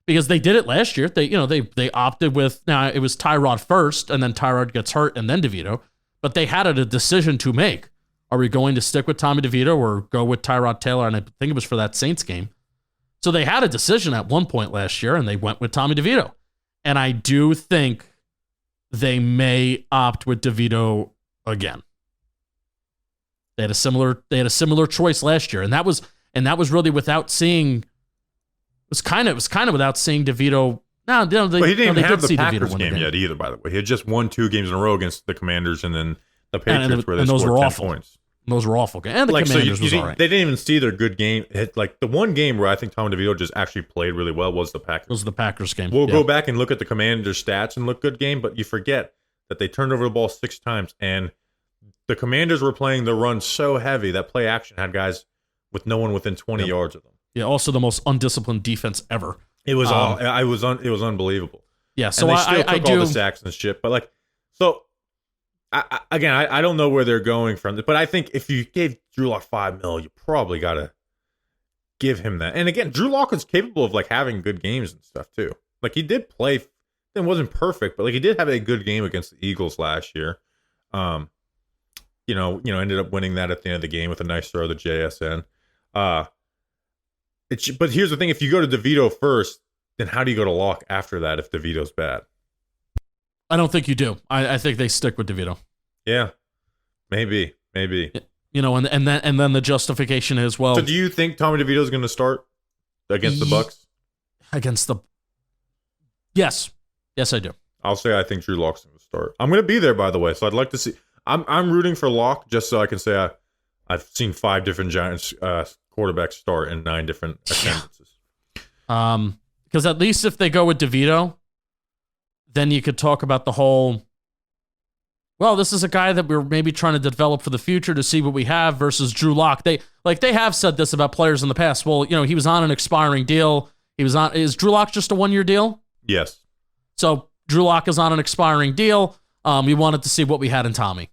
B: Because they did it last year. They opted with, now it was Tyrod first, and then Tyrod gets hurt, and then DeVito. But they had a decision to make. Are we going to stick with Tommy DeVito or go with Tyrod Taylor? And I think it was for that Saints game. So they had a decision at one point last year, and they went with Tommy DeVito. And I do think they may opt with DeVito again. They had a similar choice last year, and that was really without seeing. It was kind of without seeing DeVito. No,
A: but he didn't even have the Packers game yet either. By the way, he had just won 2 games in a row against the Commanders, and then the Patriots, where they scored 10 points.
B: Those were awful games. And the Commanders was all right.
A: They didn't even see their good game. Like the one game where I think Tommy DeVito just actually played really well was the Packers.
B: It was the Packers game.
A: We'll go back and look at the Commanders' stats and look good game, but you forget that they turned over the ball 6 times, and the Commanders were playing the run so heavy that play action had guys with no one within 20 yards of them.
B: Yeah, also the most undisciplined defense ever.
A: It was it was unbelievable.
B: Yeah, so
A: and they still took all the sacks and shit, but like, so. I don't know where they're going from, but I think if you gave Drew Lock $5 million, you probably got to give him that. And again, Drew Lock is capable of like having good games and stuff too. Like he did play, it wasn't perfect, but like he did have a good game against the Eagles last year. Ended up winning that at the end of the game with a nice throw to JSN. But here's the thing: if you go to DeVito first, then how do you go to Lock after that if DeVito's bad?
B: I don't think you do. I think they stick with DeVito.
A: Yeah, maybe.
B: And then the justification is, well.
A: So do you think Tommy DeVito is going to start against the Bucs?
B: Yes, I do.
A: I'll say I think Drew Lock's going to start. I'm going to be there, by the way, so I'd like to see. I'm rooting for Lock just so I can say I've seen 5 different Giants quarterbacks start in 9 different attendances.
B: Because at least if they go with DeVito, then you could talk about the whole, well, this is a guy that we're maybe trying to develop for the future to see what we have versus Drew Lock. They have said this about players in the past. Well, he was on an expiring deal. Is Drew Lock just a 1-year deal?
A: Yes.
B: So Drew Lock is on an expiring deal. We wanted to see what we had in Tommy.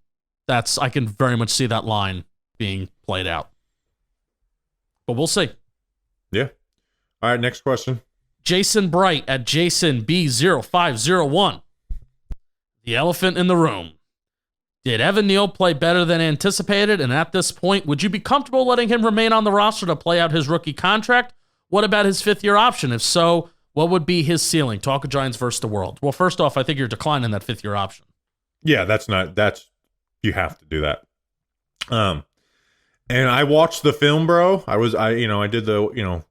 B: I can very much see that line being played out. But we'll see.
A: Yeah. All right, next question.
B: Jason Bright at JasonB0501. The elephant in the room. Did Evan Neal play better than anticipated? And at this point, would you be comfortable letting him remain on the roster to play out his rookie contract? What about his 5th-year option? If so, what would be his ceiling? Talk of Giants versus the world. Well, first off, I think you're declining that 5th-year option.
A: Yeah, you have to do that. And I watched the film, bro. I did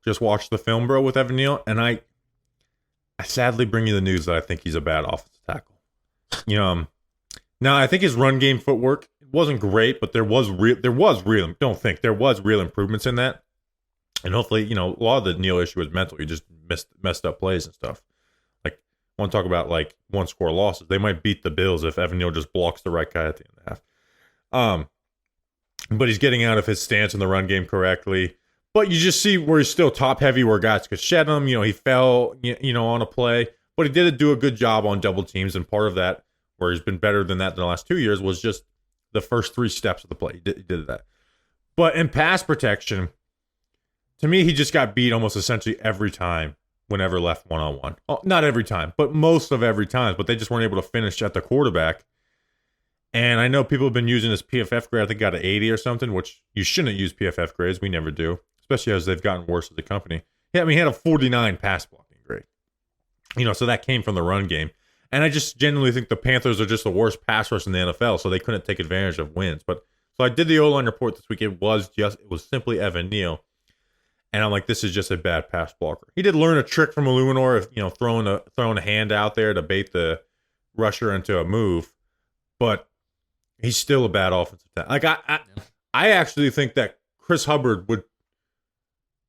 A: just watch the film, bro, with Evan Neal, and I sadly bring you the news that I think he's a bad offensive tackle. Now I think his run game footwork wasn't great, but there was real improvements in that. And hopefully, a lot of the Neal issue was mental. He just messed up plays and stuff. Like, I want to talk about like 1-score losses. They might beat the Bills if Evan Neal just blocks the right guy at the end of the half. But he's getting out of his stance in the run game correctly. But you just see where he's still top heavy, where guys could shed him. He fell, on a play, but he did do a good job on double teams. And part of that, where he's been better than that in the last 2 years, was just the first 3 steps of the play. He did that. But in pass protection, to me, he just got beat almost essentially every time whenever left one-on-one. Not every time, but most of every time. But they just weren't able to finish at the quarterback. And I know people have been using his PFF grade. I think got an 80 or something, which you shouldn't use PFF grades. We never do, especially as they've gotten worse as a company. Yeah, I mean, he had a 49 pass blocking grade. So that came from the run game. And I just genuinely think the Panthers are just the worst pass rush in the NFL, so they couldn't take advantage of wins. But so I did the O-line report this week. It was simply Evan Neal. And I'm like, this is just a bad pass blocker. He did learn a trick from Illuminor of, throwing a hand out there to bait the rusher into a move. But he's still a bad offensive talent. Like I actually think that Chris Hubbard would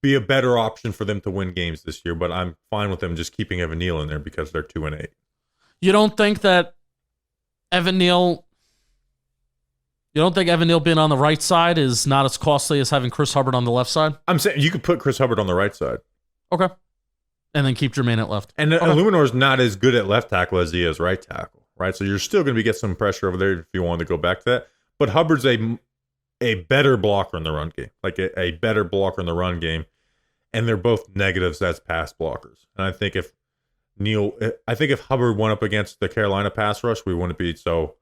A: be a better option for them to win games this year, but I'm fine with them just keeping Evan Neal in there because they're 2-8.
B: You don't think that Evan Neal being on the right side is not as costly as having Chris Hubbard on the left side?
A: I'm saying you could put Chris Hubbard on the right side.
B: Okay. And then keep Jermaine at left.
A: And
B: okay.
A: Illuminor's not as good at left tackle as he is right tackle, right? So you're still going to get some pressure over there if you want to go back to that. But Hubbard's a better blocker in the run game, like a better blocker in the run game. And they're both negatives as pass blockers. And I think if Hubbard went up against the Carolina pass rush, we wouldn't be so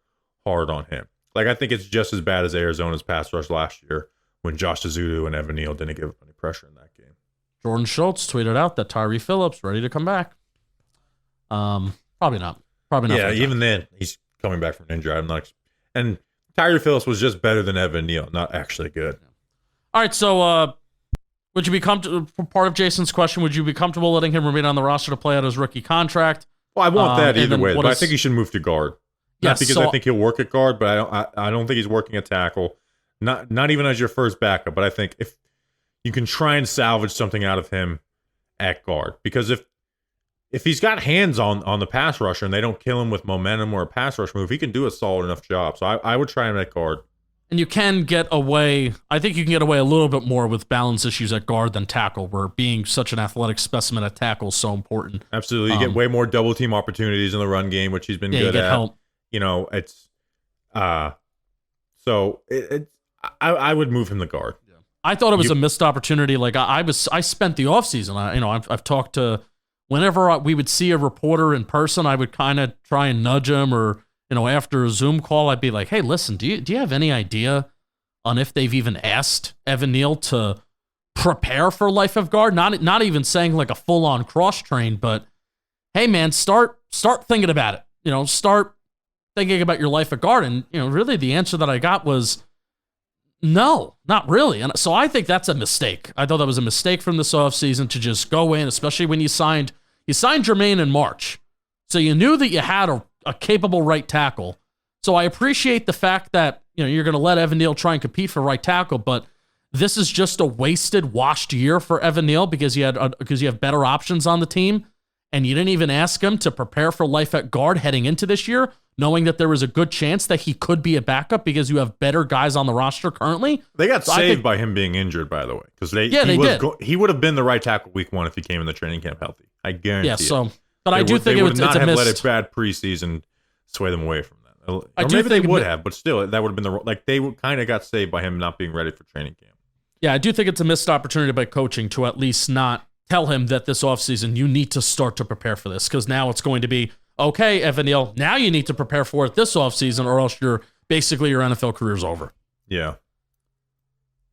A: hard on him. Like, I think it's just as bad as Arizona's pass rush last year when Josh Azudu and Evan Neal didn't give up any pressure in that game.
B: Jordan Schultz tweeted out that Tyree Phillips ready to come back. Probably not.
A: Yeah, even then, he's coming back from injury. And Tyree Phillips was just better than Evan Neal, not actually good.
B: All right, so would you be comfortable? Part of Jason's question: would you be comfortable letting him remain on the roster to play out his rookie contract?
A: Well, I want that either way, but I think he should move to guard. Not because I think he'll work at guard, but I don't think he's working at tackle. Not even as your first backup, but I think if you can try and salvage something out of him at guard, because if he's got hands on the pass rusher and they don't kill him with momentum or a pass rush move, he can do a solid enough job. So I would try him at guard.
B: And you can get away. I think you can get away a little bit more with balance issues at guard than tackle, where being such an athletic specimen at tackle is so important.
A: Absolutely, you get way more double team opportunities in the run game, which he's been good at. Help. It's I would move him to guard. Yeah.
B: I thought it was a missed opportunity. Like I spent the offseason. I've talked to, whenever we would see a reporter in person, I would kind of try and nudge him, or after a Zoom call, I'd be like, hey, listen, do you have any idea on if they've even asked Evan Neal to prepare for life of guard? Not even saying like a full on cross train, but hey man, start thinking about it. Start thinking about your life at guard. And, really the answer that I got was no, not really. And so I think that's a mistake. I thought that was a mistake from this offseason to just go in, especially when you signed Jermaine in March. So you knew that you had a capable right tackle. So I appreciate the fact that, you're going to let Evan Neal try and compete for right tackle, but this is just a wasted, washed year for Evan Neal because you have better options on the team, and you didn't even ask him to prepare for life at guard heading into this year, knowing that there was a good chance that he could be a backup because you have better guys on the roster currently.
A: They got saved by him being injured, by the way, because they did. He would have been the right tackle week 1 if he came in the training camp healthy. I guarantee.
B: Yeah. So, but I do think it's a
A: not have
B: missed.
A: let a bad preseason sway them away from that. Or maybe they would have, but still, that would have been they kind of got saved by him not being ready for training camp.
B: Yeah, I do think it's a missed opportunity by coaching to at least not tell him that this offseason you need to start to prepare for this, because now it's going to be, okay, Evan Neal, now you need to prepare for it this offseason, or else your NFL career is over.
A: Yeah.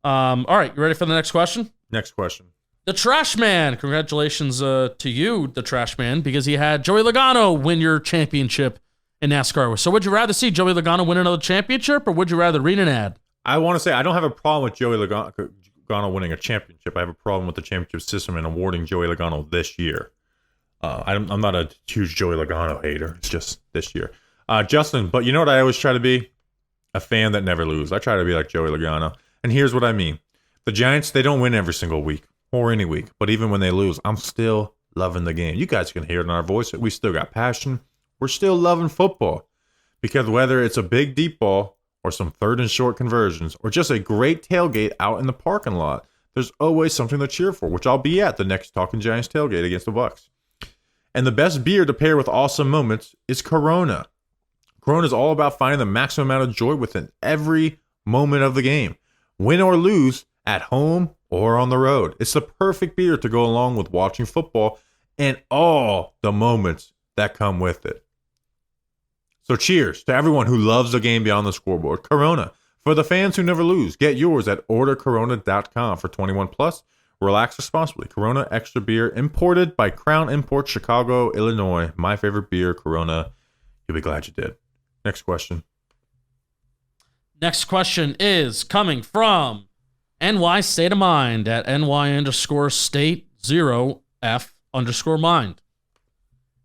B: All right, you ready for the next question?
A: Next question.
B: The Trash Man. Congratulations to you, the Trash Man, because he had Joey Logano win your championship in NASCAR. So would you rather see Joey Logano win another championship, or would you rather read an ad?
A: I want to say I don't have a problem with Joey Logano winning a championship. I have a problem with the championship system and awarding Joey Logano this year. I'm not a huge Joey Logano hater. It's just this year. Justin, but you know what I always try to be? A fan that never loses. I try to be like Joey Logano. And here's what I mean. The Giants, they don't win every single week or any week. But even when they lose, I'm still loving the game. You guys can hear it in our voice. We still got passion. We're still loving football. Because whether it's a big deep ball or some third and short conversions or just a great tailgate out in the parking lot, there's always something to cheer for, which I'll be at the next Talking Giants tailgate against the Bucs. And the best beer to pair with awesome moments is Corona. Corona is all about finding the maximum amount of joy within every moment of the game, win or lose, at home or on the road. It's the perfect beer to go along with watching football and all the moments that come with it. So cheers to everyone who loves the game beyond the scoreboard. Corona, for the fans who never lose. Get yours at ordercorona.com for 21 plus. Relax responsibly. Corona Extra Beer, imported by Crown Imports, Chicago, Illinois. My favorite beer, Corona. You'll be glad you did. Next question.
B: Next question is coming from NY State of Mind at NY_state0F_mind.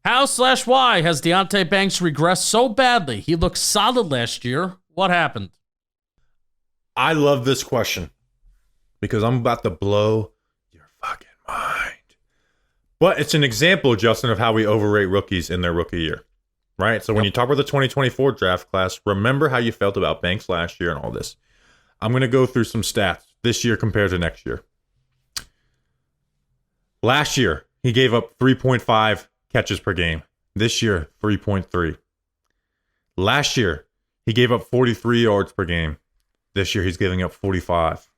B: How/why has Deontay Banks regressed so badly? He looked solid last year. What happened?
A: I love this question because I'm about to blow your fucking mind. But it's an example, Justin, of how we overrate rookies in their rookie year, right? So when you talk about the 2024 draft class, remember how you felt about Banks last year and all this. I'm going to go through some stats this year compared to next year. Last year, he gave up 3.5 catches per game. This year, 3.3. Last year, he gave up 43 yards per game. This year, he's giving up 45.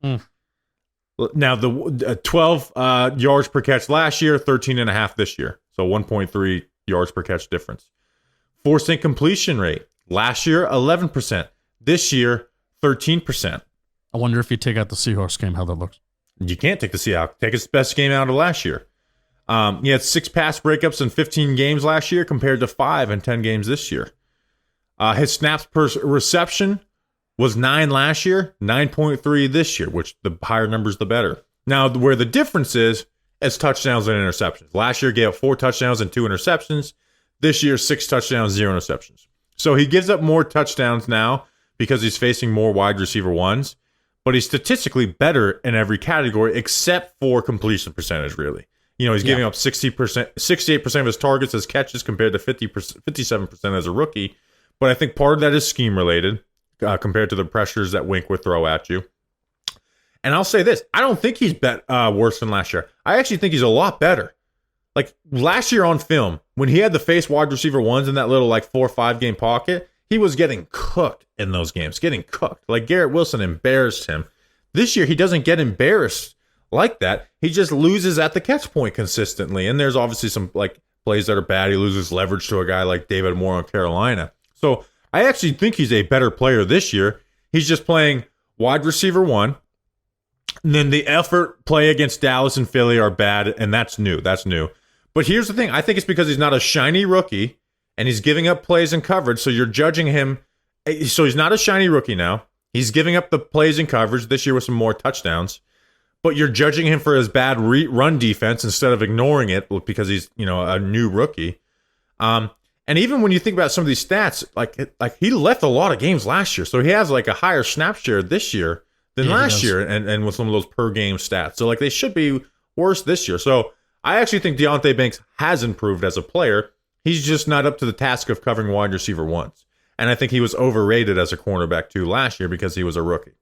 A: Now, the 12 yards per catch last year, 13.5 this year. So 1.3 yards per catch difference. Forcing completion rate. Last year, 11%. This year, 13%.
B: I wonder if you take out the Seahawks game, how that looks.
A: You can't take the Seahawks. Take his best game out of last year. He had 6 pass breakups in 15 games last year compared to 5 in 10 games this year. His snaps per reception was 9 last year, 9.3 this year, which the higher numbers, the better. Now, where the difference is touchdowns and interceptions. Last year, he gave up 4 touchdowns and 2 interceptions. This year, 6 touchdowns, 0 interceptions. So he gives up more touchdowns now because he's facing more wide receiver ones, but he's statistically better in every category except for completion percentage, really. You know, he's giving up 68% of his targets as catches compared to 57% as a rookie. But I think part of that is scheme related compared to the pressures that Wink would throw at you. And I'll say this, I don't think he's worse than last year. I actually think he's a lot better. Like last year on film, when he had to face wide receiver ones in that little like 4 or 5 game pocket, he was getting cooked in those games, getting cooked. Like Garrett Wilson embarrassed him. This year, he doesn't get embarrassed like that. He just loses at the catch point consistently. And there's obviously some like plays that are bad. He loses leverage to a guy like David Moore on Carolina. So I actually think he's a better player this year. He's just playing wide receiver one. And then the effort play against Dallas and Philly are bad, and that's new. That's new. But here's the thing. I think it's because he's not a shiny rookie, and he's giving up plays and coverage, so you're judging him. So he's not a shiny rookie now. He's giving up the plays and coverage this year with some more touchdowns. But you're judging him for his bad run defense instead of ignoring it because he's, you know, a new rookie. And even when you think about some of these stats, like he left a lot of games last year, so he has like a higher snap share this year than last year, and with some of those per game stats. So like they should be worse this year. So I actually think Deontay Banks has improved as a player. He's just not up to the task of covering wide receiver ones. And I think he was overrated as a cornerback too last year because he was a rookie.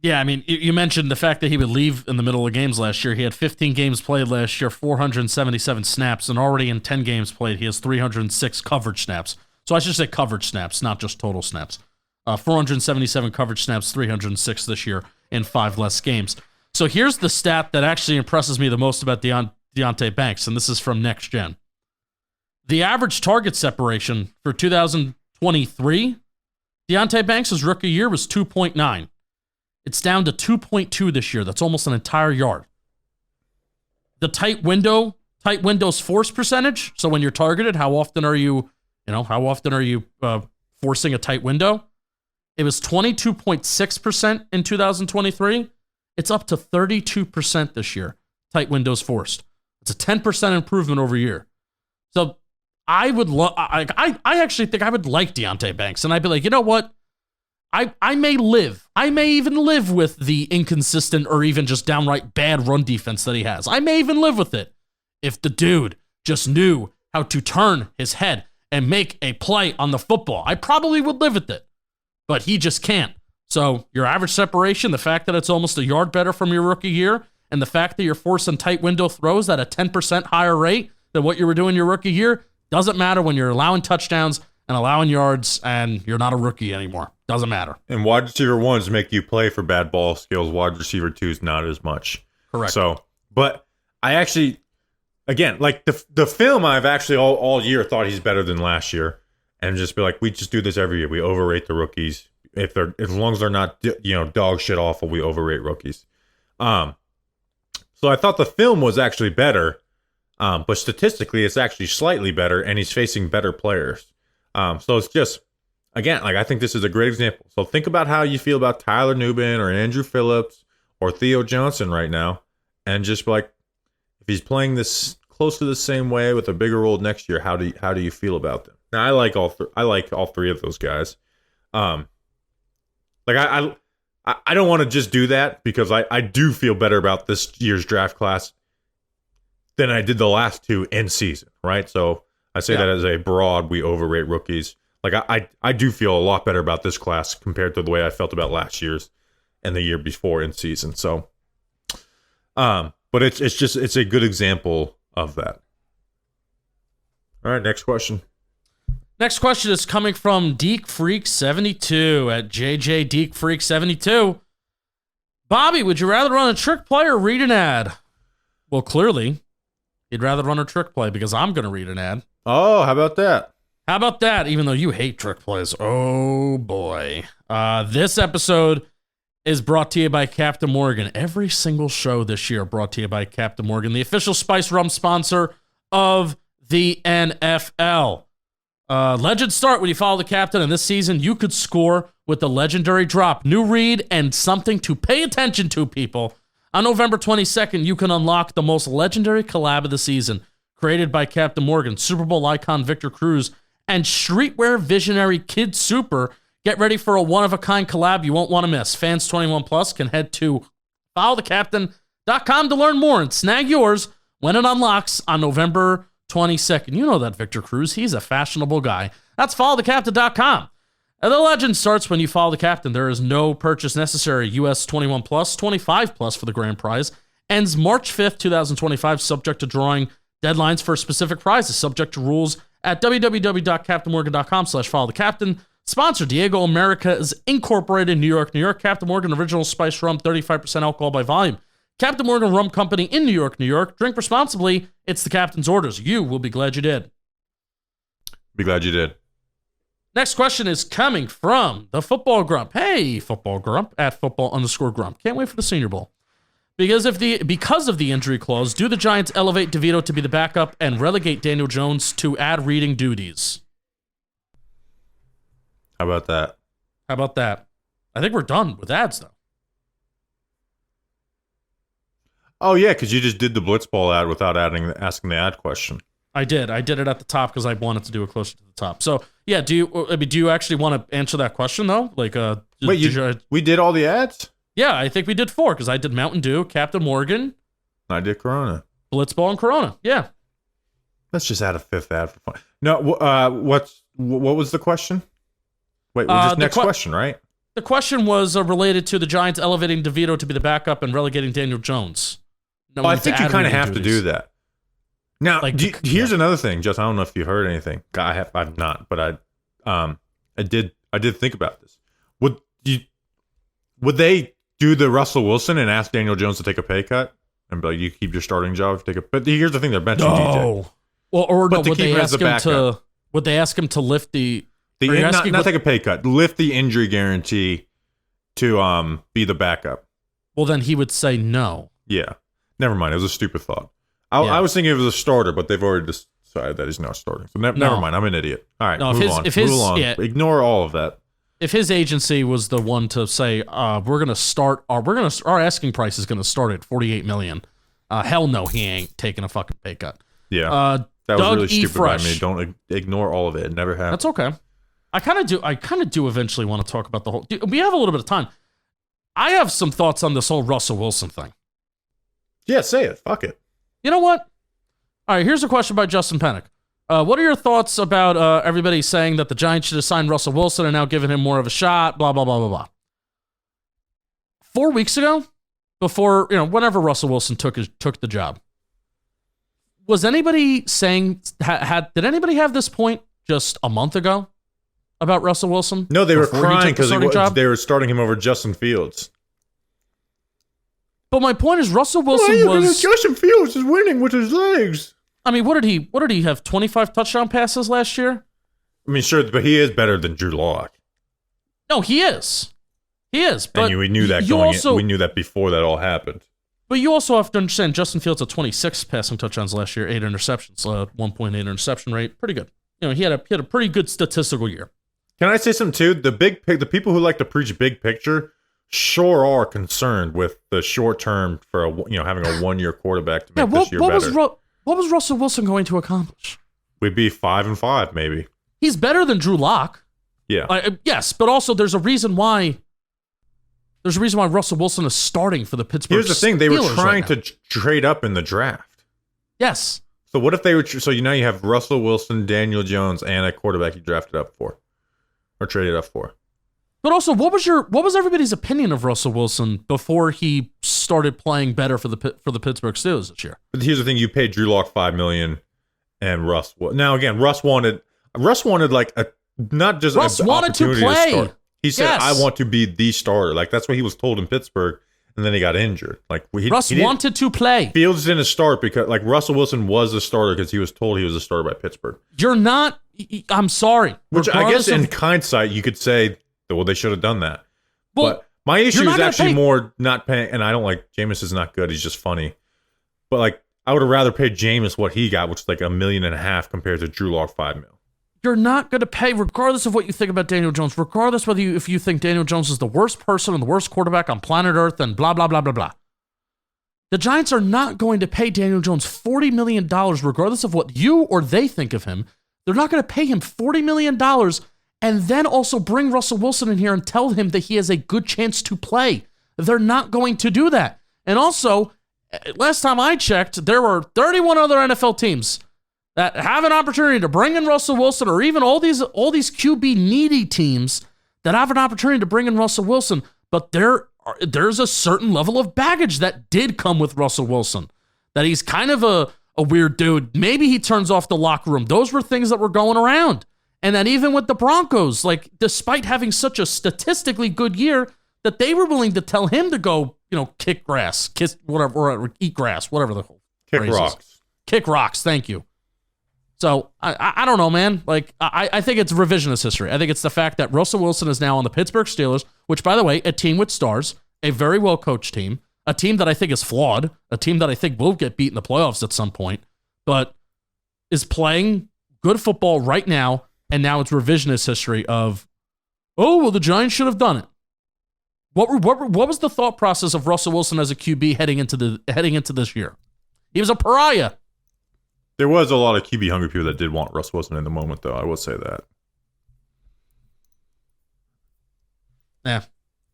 B: Yeah, I mean, you mentioned the fact that he would leave in the middle of games last year. He had 15 games played last year, 477 snaps, and already in 10 games played, he has 306 coverage snaps. So I should say coverage snaps, not just total snaps. 477 coverage snaps, 306 this year in 5 less games. So here's the stat that actually impresses me the most about Deontay Banks, and this is from Next Gen. The average target separation for 2023, Deontay Banks' rookie year was 2.9. It's down to 2.2 this year. That's almost an entire yard. The tight window's force percentage. So when you're targeted, how often are you forcing a tight window? It was 22.6% in 2023. It's up to 32% this year. Tight windows forced. It's a 10% improvement over year. So I actually think I would like Deontay Banks, and I'd be like, you know what? I may even live with the inconsistent or even just downright bad run defense that he has. I may even live with it if the dude just knew how to turn his head and make a play on the football. I probably would live with it, but he just can't. So your average separation, the fact that it's almost a yard better from your rookie year, and the fact that you're forcing tight window throws at a 10% higher rate than what you were doing your rookie year, doesn't matter when you're allowing touchdowns and allowing yards and you're not a rookie anymore. Doesn't matter.
A: And wide receiver ones make you play for bad ball skills. Wide receiver twos, not as much.
B: Correct.
A: So, but I actually, again, like the film, I've actually all year thought he's better than last year, and just be like, we just do this every year. We overrate the rookies. If they're, as long as they're not, dog shit awful, we overrate rookies. So I thought the film was actually better, but statistically, it's actually slightly better, and he's facing better players. So it's just, again, like I think this is a great example. So think about how you feel about Tyler Nubin or Andrew Phillips or Theo Johnson right now, and just be like, if he's playing this close to the same way with a bigger role next year, how do you feel about them? Now I like all three of those guys. Like I don't want to just do that because I do feel better about this year's draft class than I did the last two in season, right? So I say that as a broad, we overrate rookies. Like I do feel a lot better about this class compared to the way I felt about last year's and the year before in season. So, but it's a good example of that. All right, next question.
B: Next question is coming from DeekFreak72 at JJDeekFreak72. Bobby, would you rather run a trick play or read an ad? Well, clearly, you'd rather run a trick play because I'm going to read an ad.
A: Oh, how about that?
B: How about that, even though you hate trick plays? Oh, boy. This episode is brought to you by Captain Morgan. Every single show this year brought to you by Captain Morgan, the official spice rum sponsor of the NFL. Legends start when you follow the captain, and this season you could score with the legendary drop. New read and something to pay attention to, people. On November 22nd, you can unlock the most legendary collab of the season, created by Captain Morgan, Super Bowl icon Victor Cruz, and streetwear visionary Kid Super. Get ready for a one-of-a-kind collab you won't want to miss. Fans 21 plus can head to followthecaptain.com to learn more and snag yours when it unlocks on November 22nd. You know that Victor Cruz. He's a fashionable guy. That's followthecaptain.com. And the legend starts when you follow the captain. There is no purchase necessary. US 21 plus, 25 plus for the grand prize. Ends March 5th, 2025, subject to drawing deadlines for specific prizes, subject to rules at www.captainmorgan.com/followthecaptain. Sponsor Diego Americas Incorporated, New York, New York. Captain Morgan Original Spice Rum, 35% alcohol by volume. Captain Morgan Rum Company in New York, New York. Drink responsibly. It's the captain's orders. You will be glad you did.
A: Be glad you did.
B: Next question is coming from the Football Grump. Hey, Football Grump, at football_grump. Can't wait for the Senior Bowl. Because of the injury clause, do the Giants elevate Devito to be the backup and relegate Daniel Jones to ad reading duties?
A: How about that?
B: How about that? I think we're done with ads, though.
A: Oh, yeah, because you just did the Blitzball ad without asking the ad question.
B: I did it at the top because I wanted to do it closer to the top. So, yeah, do you actually want to answer that question, though? Like,
A: wait, we did all the ads?
B: Yeah, I think we did 4 because I did Mountain Dew, Captain Morgan.
A: I did Corona.
B: Blitzball and Corona, yeah.
A: Let's just add a 5th ad for fun. No, what was the question? Wait, just next question, right?
B: The question was related to the Giants elevating Devito to be the backup and relegating Daniel Jones.
A: No, I think you kind of have to do that. Now, here's another thing, Justin. I don't know if you heard anything. I've not, but I did think about this. Would they do the Russell Wilson and ask Daniel Jones to take a pay cut and be like, you keep your starting job, but here's the thing, they're benching DJ.
B: Well, or no, would they ask him to lift not
A: take a pay cut, lift the injury guarantee to be the backup?
B: Well, then he would say no.
A: Yeah. Never mind. It was a stupid thought. I was thinking it was a starter, but they've already decided that he's not starting. So never mind. I'm an idiot. All right, move on. Ignore all of that.
B: If his agency was the one to say, our asking price is going to start at $48 million. Hell no, he ain't taking a fucking pay cut.
A: Yeah. That was
B: Doug
A: really stupid
B: Fresh.
A: by me. Don't ignore all of it. It never happened.
B: That's okay. I kind of do eventually want to talk about the whole. We have a little bit of time. I have some thoughts on this whole Russell Wilson thing.
A: Yeah, say it. Fuck it.
B: You know what? All right, here's a question by Justin Pennick. What are your thoughts about everybody saying that the Giants should have signed Russell Wilson and now giving him more of a shot, blah, blah, blah, blah, blah. 4 weeks ago, before, whenever Russell Wilson took the job, was anybody saying, did anybody have this point just a month ago about Russell Wilson?
A: No, they were crying because they were starting him over Justin Fields.
B: But my point is, Russell Wilson
A: Justin Fields is winning with his legs.
B: I mean, what did he have? 25 touchdown passes last year?
A: I mean, sure, but he is better than Drew Lock.
B: No, he is. He is. But
A: and we knew that we knew that before that all happened.
B: But you also have to understand, Justin Fields had 26 passing touchdowns last year, 8 interceptions, 1.8 interception rate, pretty good. He had a pretty good statistical year.
A: Can I say something too? The people who like to preach big picture sure are concerned with the short term for having a 1-year quarterback to make this year better.
B: What was Russell Wilson going to accomplish?
A: We'd be 5-5 maybe.
B: He's better than Drew Lock.
A: Yeah.
B: Yes, but also there's a reason why. There's a reason why Russell Wilson is starting for the Pittsburgh Steelers.
A: Here's the thing: they were trying
B: to
A: trade up in the draft.
B: Yes.
A: So what if they were? So you have Russell Wilson, Daniel Jones, and a quarterback you drafted up for, or traded up for.
B: But also, what was everybody's opinion of Russell Wilson before he started playing better for the Pittsburgh Steelers this year?
A: But here's the thing: you paid Drew Lock $5 million, and Russ. Now again, Russ wanted like a not just
B: Russ
A: an
B: wanted to
A: opportunity
B: play.
A: start. He said,
B: Yes.
A: "I want to be the starter." Like that's what he was told in Pittsburgh, and then he got injured. Like
B: Russ wanted to play.
A: Fields didn't start because Russell Wilson was a starter because he was told he was a starter by Pittsburgh.
B: You're not. I'm sorry.
A: Which I guess in hindsight you could say, well, they should have done that.
B: Well,
A: but my issue
B: you're
A: is
B: not
A: actually
B: gonna pay-
A: more not paying, and I don't like Jameis is not good. He's just funny. But I would have rather paid Jameis what he got, which is $1.5 million compared to Drew Lock $5 million.
B: You're not going to pay, regardless of what you think about Daniel Jones, regardless if you think Daniel Jones is the worst person and the worst quarterback on planet Earth and blah, blah, blah, blah, blah. The Giants are not going to pay Daniel Jones $40 million, regardless of what you or they think of him. They're not going to pay him $40 million and then also bring Russell Wilson in here and tell him that he has a good chance to play. They're not going to do that. And also, last time I checked, there were 31 other NFL teams that have an opportunity to bring in Russell Wilson, or even all these QB needy teams that have an opportunity to bring in Russell Wilson, but there's a certain level of baggage that did come with Russell Wilson, that he's kind of a weird dude. Maybe he turns off the locker room. Those were things that were going around. And that even with the Broncos, despite having such a statistically good year, that they were willing to tell him to go, kick grass, kiss whatever, or eat grass, whatever the whole phrase is. Kick rocks. Thank you. So I don't know, man. I think it's revisionist history. I think it's the fact that Russell Wilson is now on the Pittsburgh Steelers, which, by the way, a team with stars, a very well coached team, a team that I think is flawed, a team that I think will get beat in the playoffs at some point, but is playing good football right now. And now it's revisionist history of, oh, well, the Giants should have done it. What was the thought process of Russell Wilson as a QB heading into this year? He was a pariah.
A: There was a lot of QB hungry people that did want Russ Wilson in the moment, though. I will say that.
B: Yeah,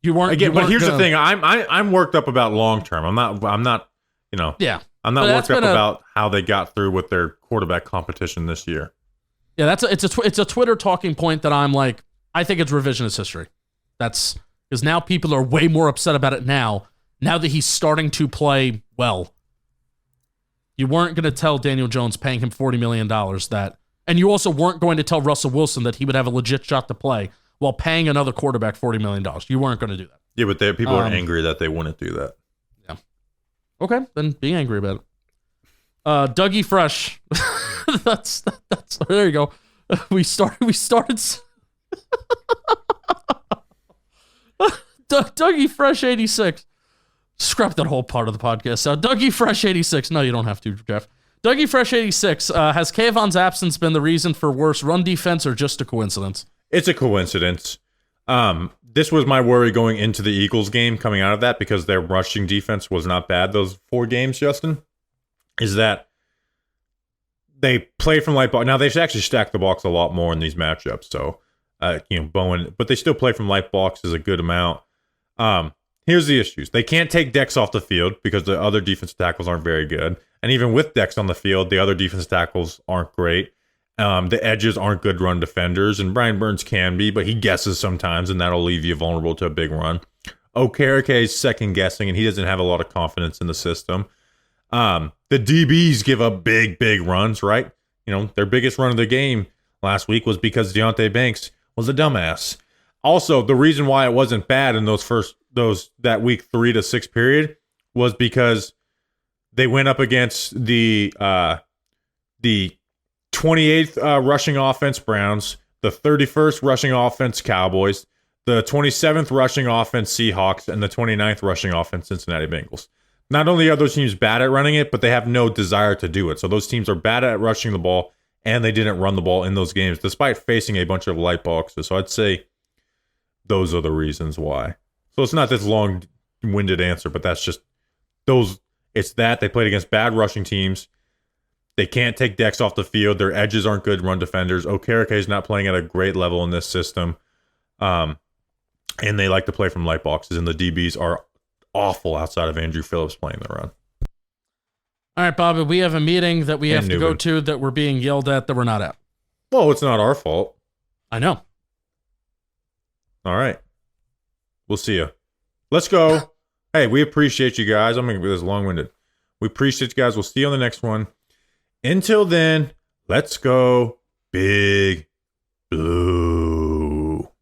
B: you weren't.
A: But here's the thing: I'm worked up about long term. I'm not.
B: Yeah.
A: I'm not worked up about how they got through with their quarterback competition this year.
B: Yeah, it's a Twitter talking point that I'm like, I think it's revisionist history. That's because now people are way more upset about it now that he's starting to play well. You weren't going to tell Daniel Jones paying him $40 million that, and you also weren't going to tell Russell Wilson that he would have a legit shot to play while paying another quarterback $40 million. You weren't going to do that.
A: Yeah, but people are angry that they wouldn't do that.
B: Yeah. Okay, then be angry about it. Dougie Fresh. that's there you go. We started Dougie Fresh 86. Scrap that whole part of the podcast out. Dougie Fresh 86. No, you don't have to, Jeff. Dougie Fresh 86. Has Kayvon's absence been the reason for worse run defense or just a coincidence?
A: It's a coincidence. This was my worry going into the Eagles game, coming out of that, because their rushing defense was not bad those 4 games, Justin, is that they play from light box. Now, they should actually stack the box a lot more in these matchups. So, Bowen, but they still play from light boxes a good amount. Here's the issues. They can't take Dex off the field because the other defensive tackles aren't very good. And even with Dex on the field, the other defensive tackles aren't great. The edges aren't good run defenders, and Brian Burns can be, but he guesses sometimes, and that'll leave you vulnerable to a big run. Okereke is second guessing, and he doesn't have a lot of confidence in the system. The DBs give up big runs, right? Their biggest run of the game last week was because Deontay Banks was a dumbass. Also, the reason why it wasn't bad in that week 3 to 6 period was because they went up against the the 28th rushing offense Browns, the 31st rushing offense Cowboys, the 27th rushing offense Seahawks, and the 29th rushing offense Cincinnati Bengals. Not only are those teams bad at running it, but they have no desire to do it. So those teams are bad at rushing the ball, and they didn't run the ball in those games, despite facing a bunch of light boxes. So I'd say those are the reasons why. So it's not this long-winded answer, but that's just those. It's that they played against bad rushing teams. They can't take Dex off the field. Their edges aren't good run defenders. Okereke is not playing at a great level in this system. And they like to play from light boxes, and the DBs are awful outside of Andrew Phillips playing the run.
B: All right, Bobby, we have a meeting that we
A: And
B: have to go to that we're being yelled at that we're not at.
A: Well, it's not our fault.
B: I know.
A: All right. We'll see you. Let's go. Hey, we appreciate you guys. I'm going to be this long-winded. We appreciate you guys. We'll see you on the next one. Until then, let's go Big Blue.